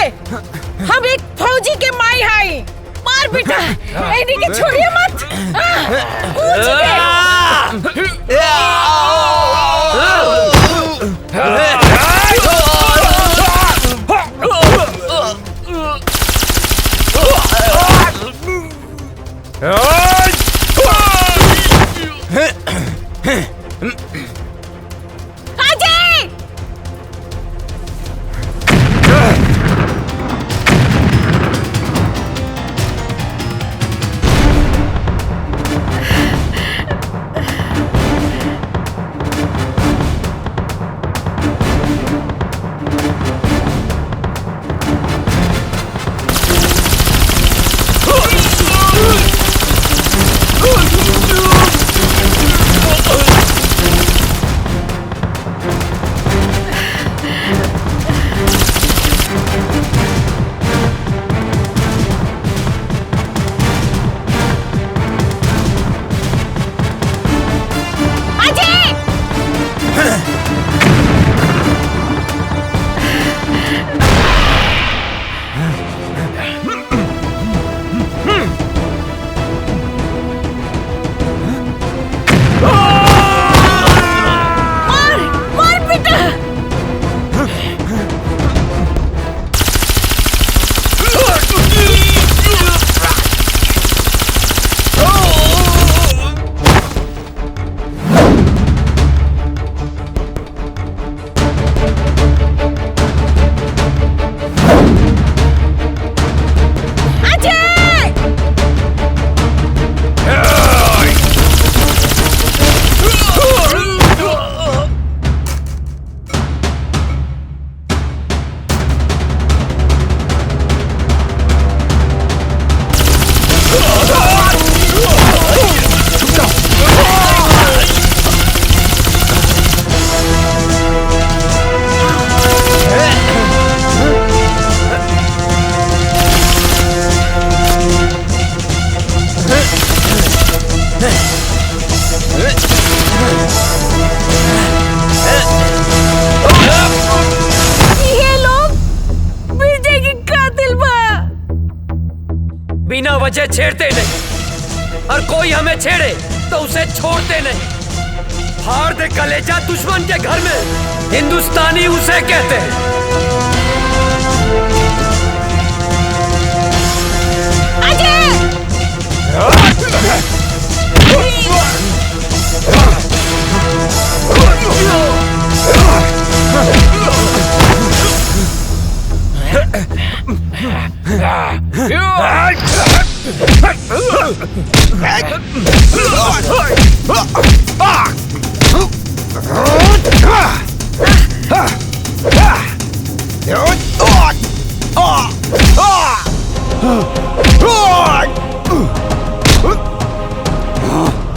हम एक फौजी के माई हाई। मार बेटा, इन्हीं के छोड़िए मत।
बिना वजह छेड़ते नहीं, और कोई हमें छेड़े तो उसे छोड़ते नहीं। फाड़ दे कलेजा दुश्मन के घर में, हिंदुस्तानी उसे कहते हैं।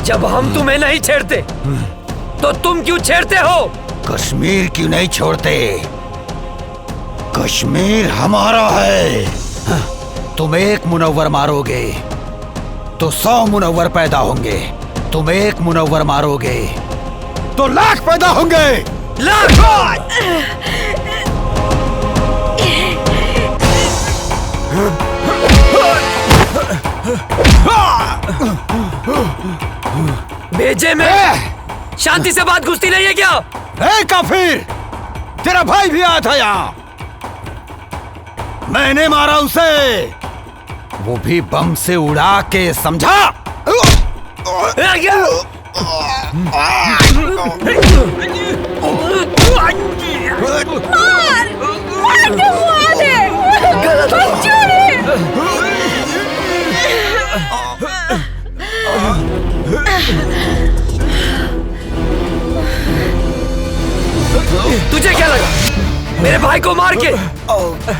जब हम तुम्हें नहीं छेड़ते तो तुम क्यों छेड़ते हो?
कश्मीर क्यों नहीं छोड़ते? कश्मीर हमारा है। तुम एक मुनव्वर मारोगे तो 100 मुनव्वर पैदा होंगे। तुम एक मुनव्वर मारोगे तो लाख पैदा होंगे। लाख!
भेजे में शांति से बात घुसती नहीं है क्या?
ए काफिर, तेरा भाई भी आया था यहाँ, मैंने मारा उसे, वो भी बम से उड़ा के, समझा?
तुझे क्या लगा मेरे भाई को मार के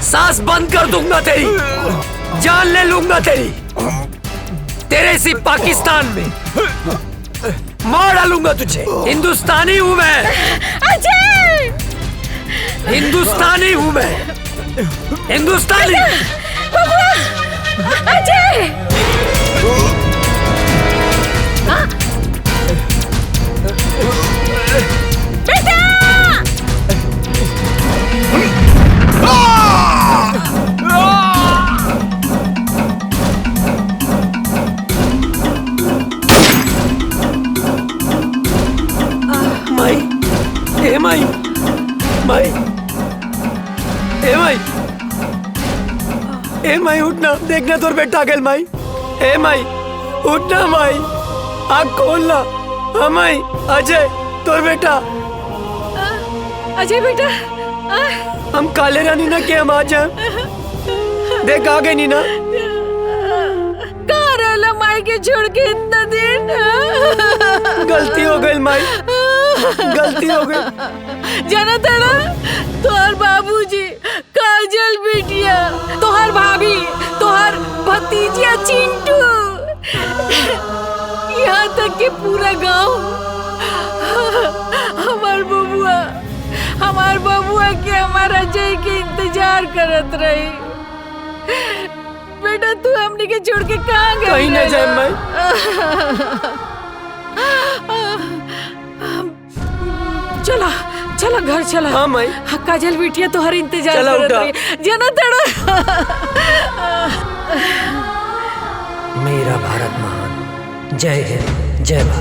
सांस बंद कर दूंगा तेरी, जान ले लूंगा तेरी, तेरे इसी पाकिस्तान में मार डालूंगा तुझे। हिंदुस्तानी हूँ मैं,
अजय!
हिंदुस्तानी हूँ मैं, हिंदुस्तानी।
अजय! बेटा!
माई, ए माई, माई, ए माई, ए माई उठना, देखना तोर बेटा आ गया माई। ए माई उठना माई, आँख खोलना। हाँ माई, अजय तोर बेटा।
अजय बेटा,
हम काले रानी ना के हम आ जाए, देख आ गए नीना।
कहाँ रहला माई के छोड़ के इतना दिन?
गलती हो गई माई, गलती हो गई।
जाना था ना, तोहर बाबूजी, काजल बिटिया, तोहर भाभी, तोहर भतीजिया चिंटू, यहाँ तक कि पूरा गांव हमार बबुआ के हमारा अजय के इंतजार करत रही। बेटा तू हमने के छोड़ के कहाँ गई?
कहीं न जाए मैं।
चला चला घर चला।
हाँ माई।
काजल बिटिया तो हर इंतजार
चला
करत
उठा।
रही। जना तड़ा।
मेरा भारत महान, जय हिंद, जय भारत।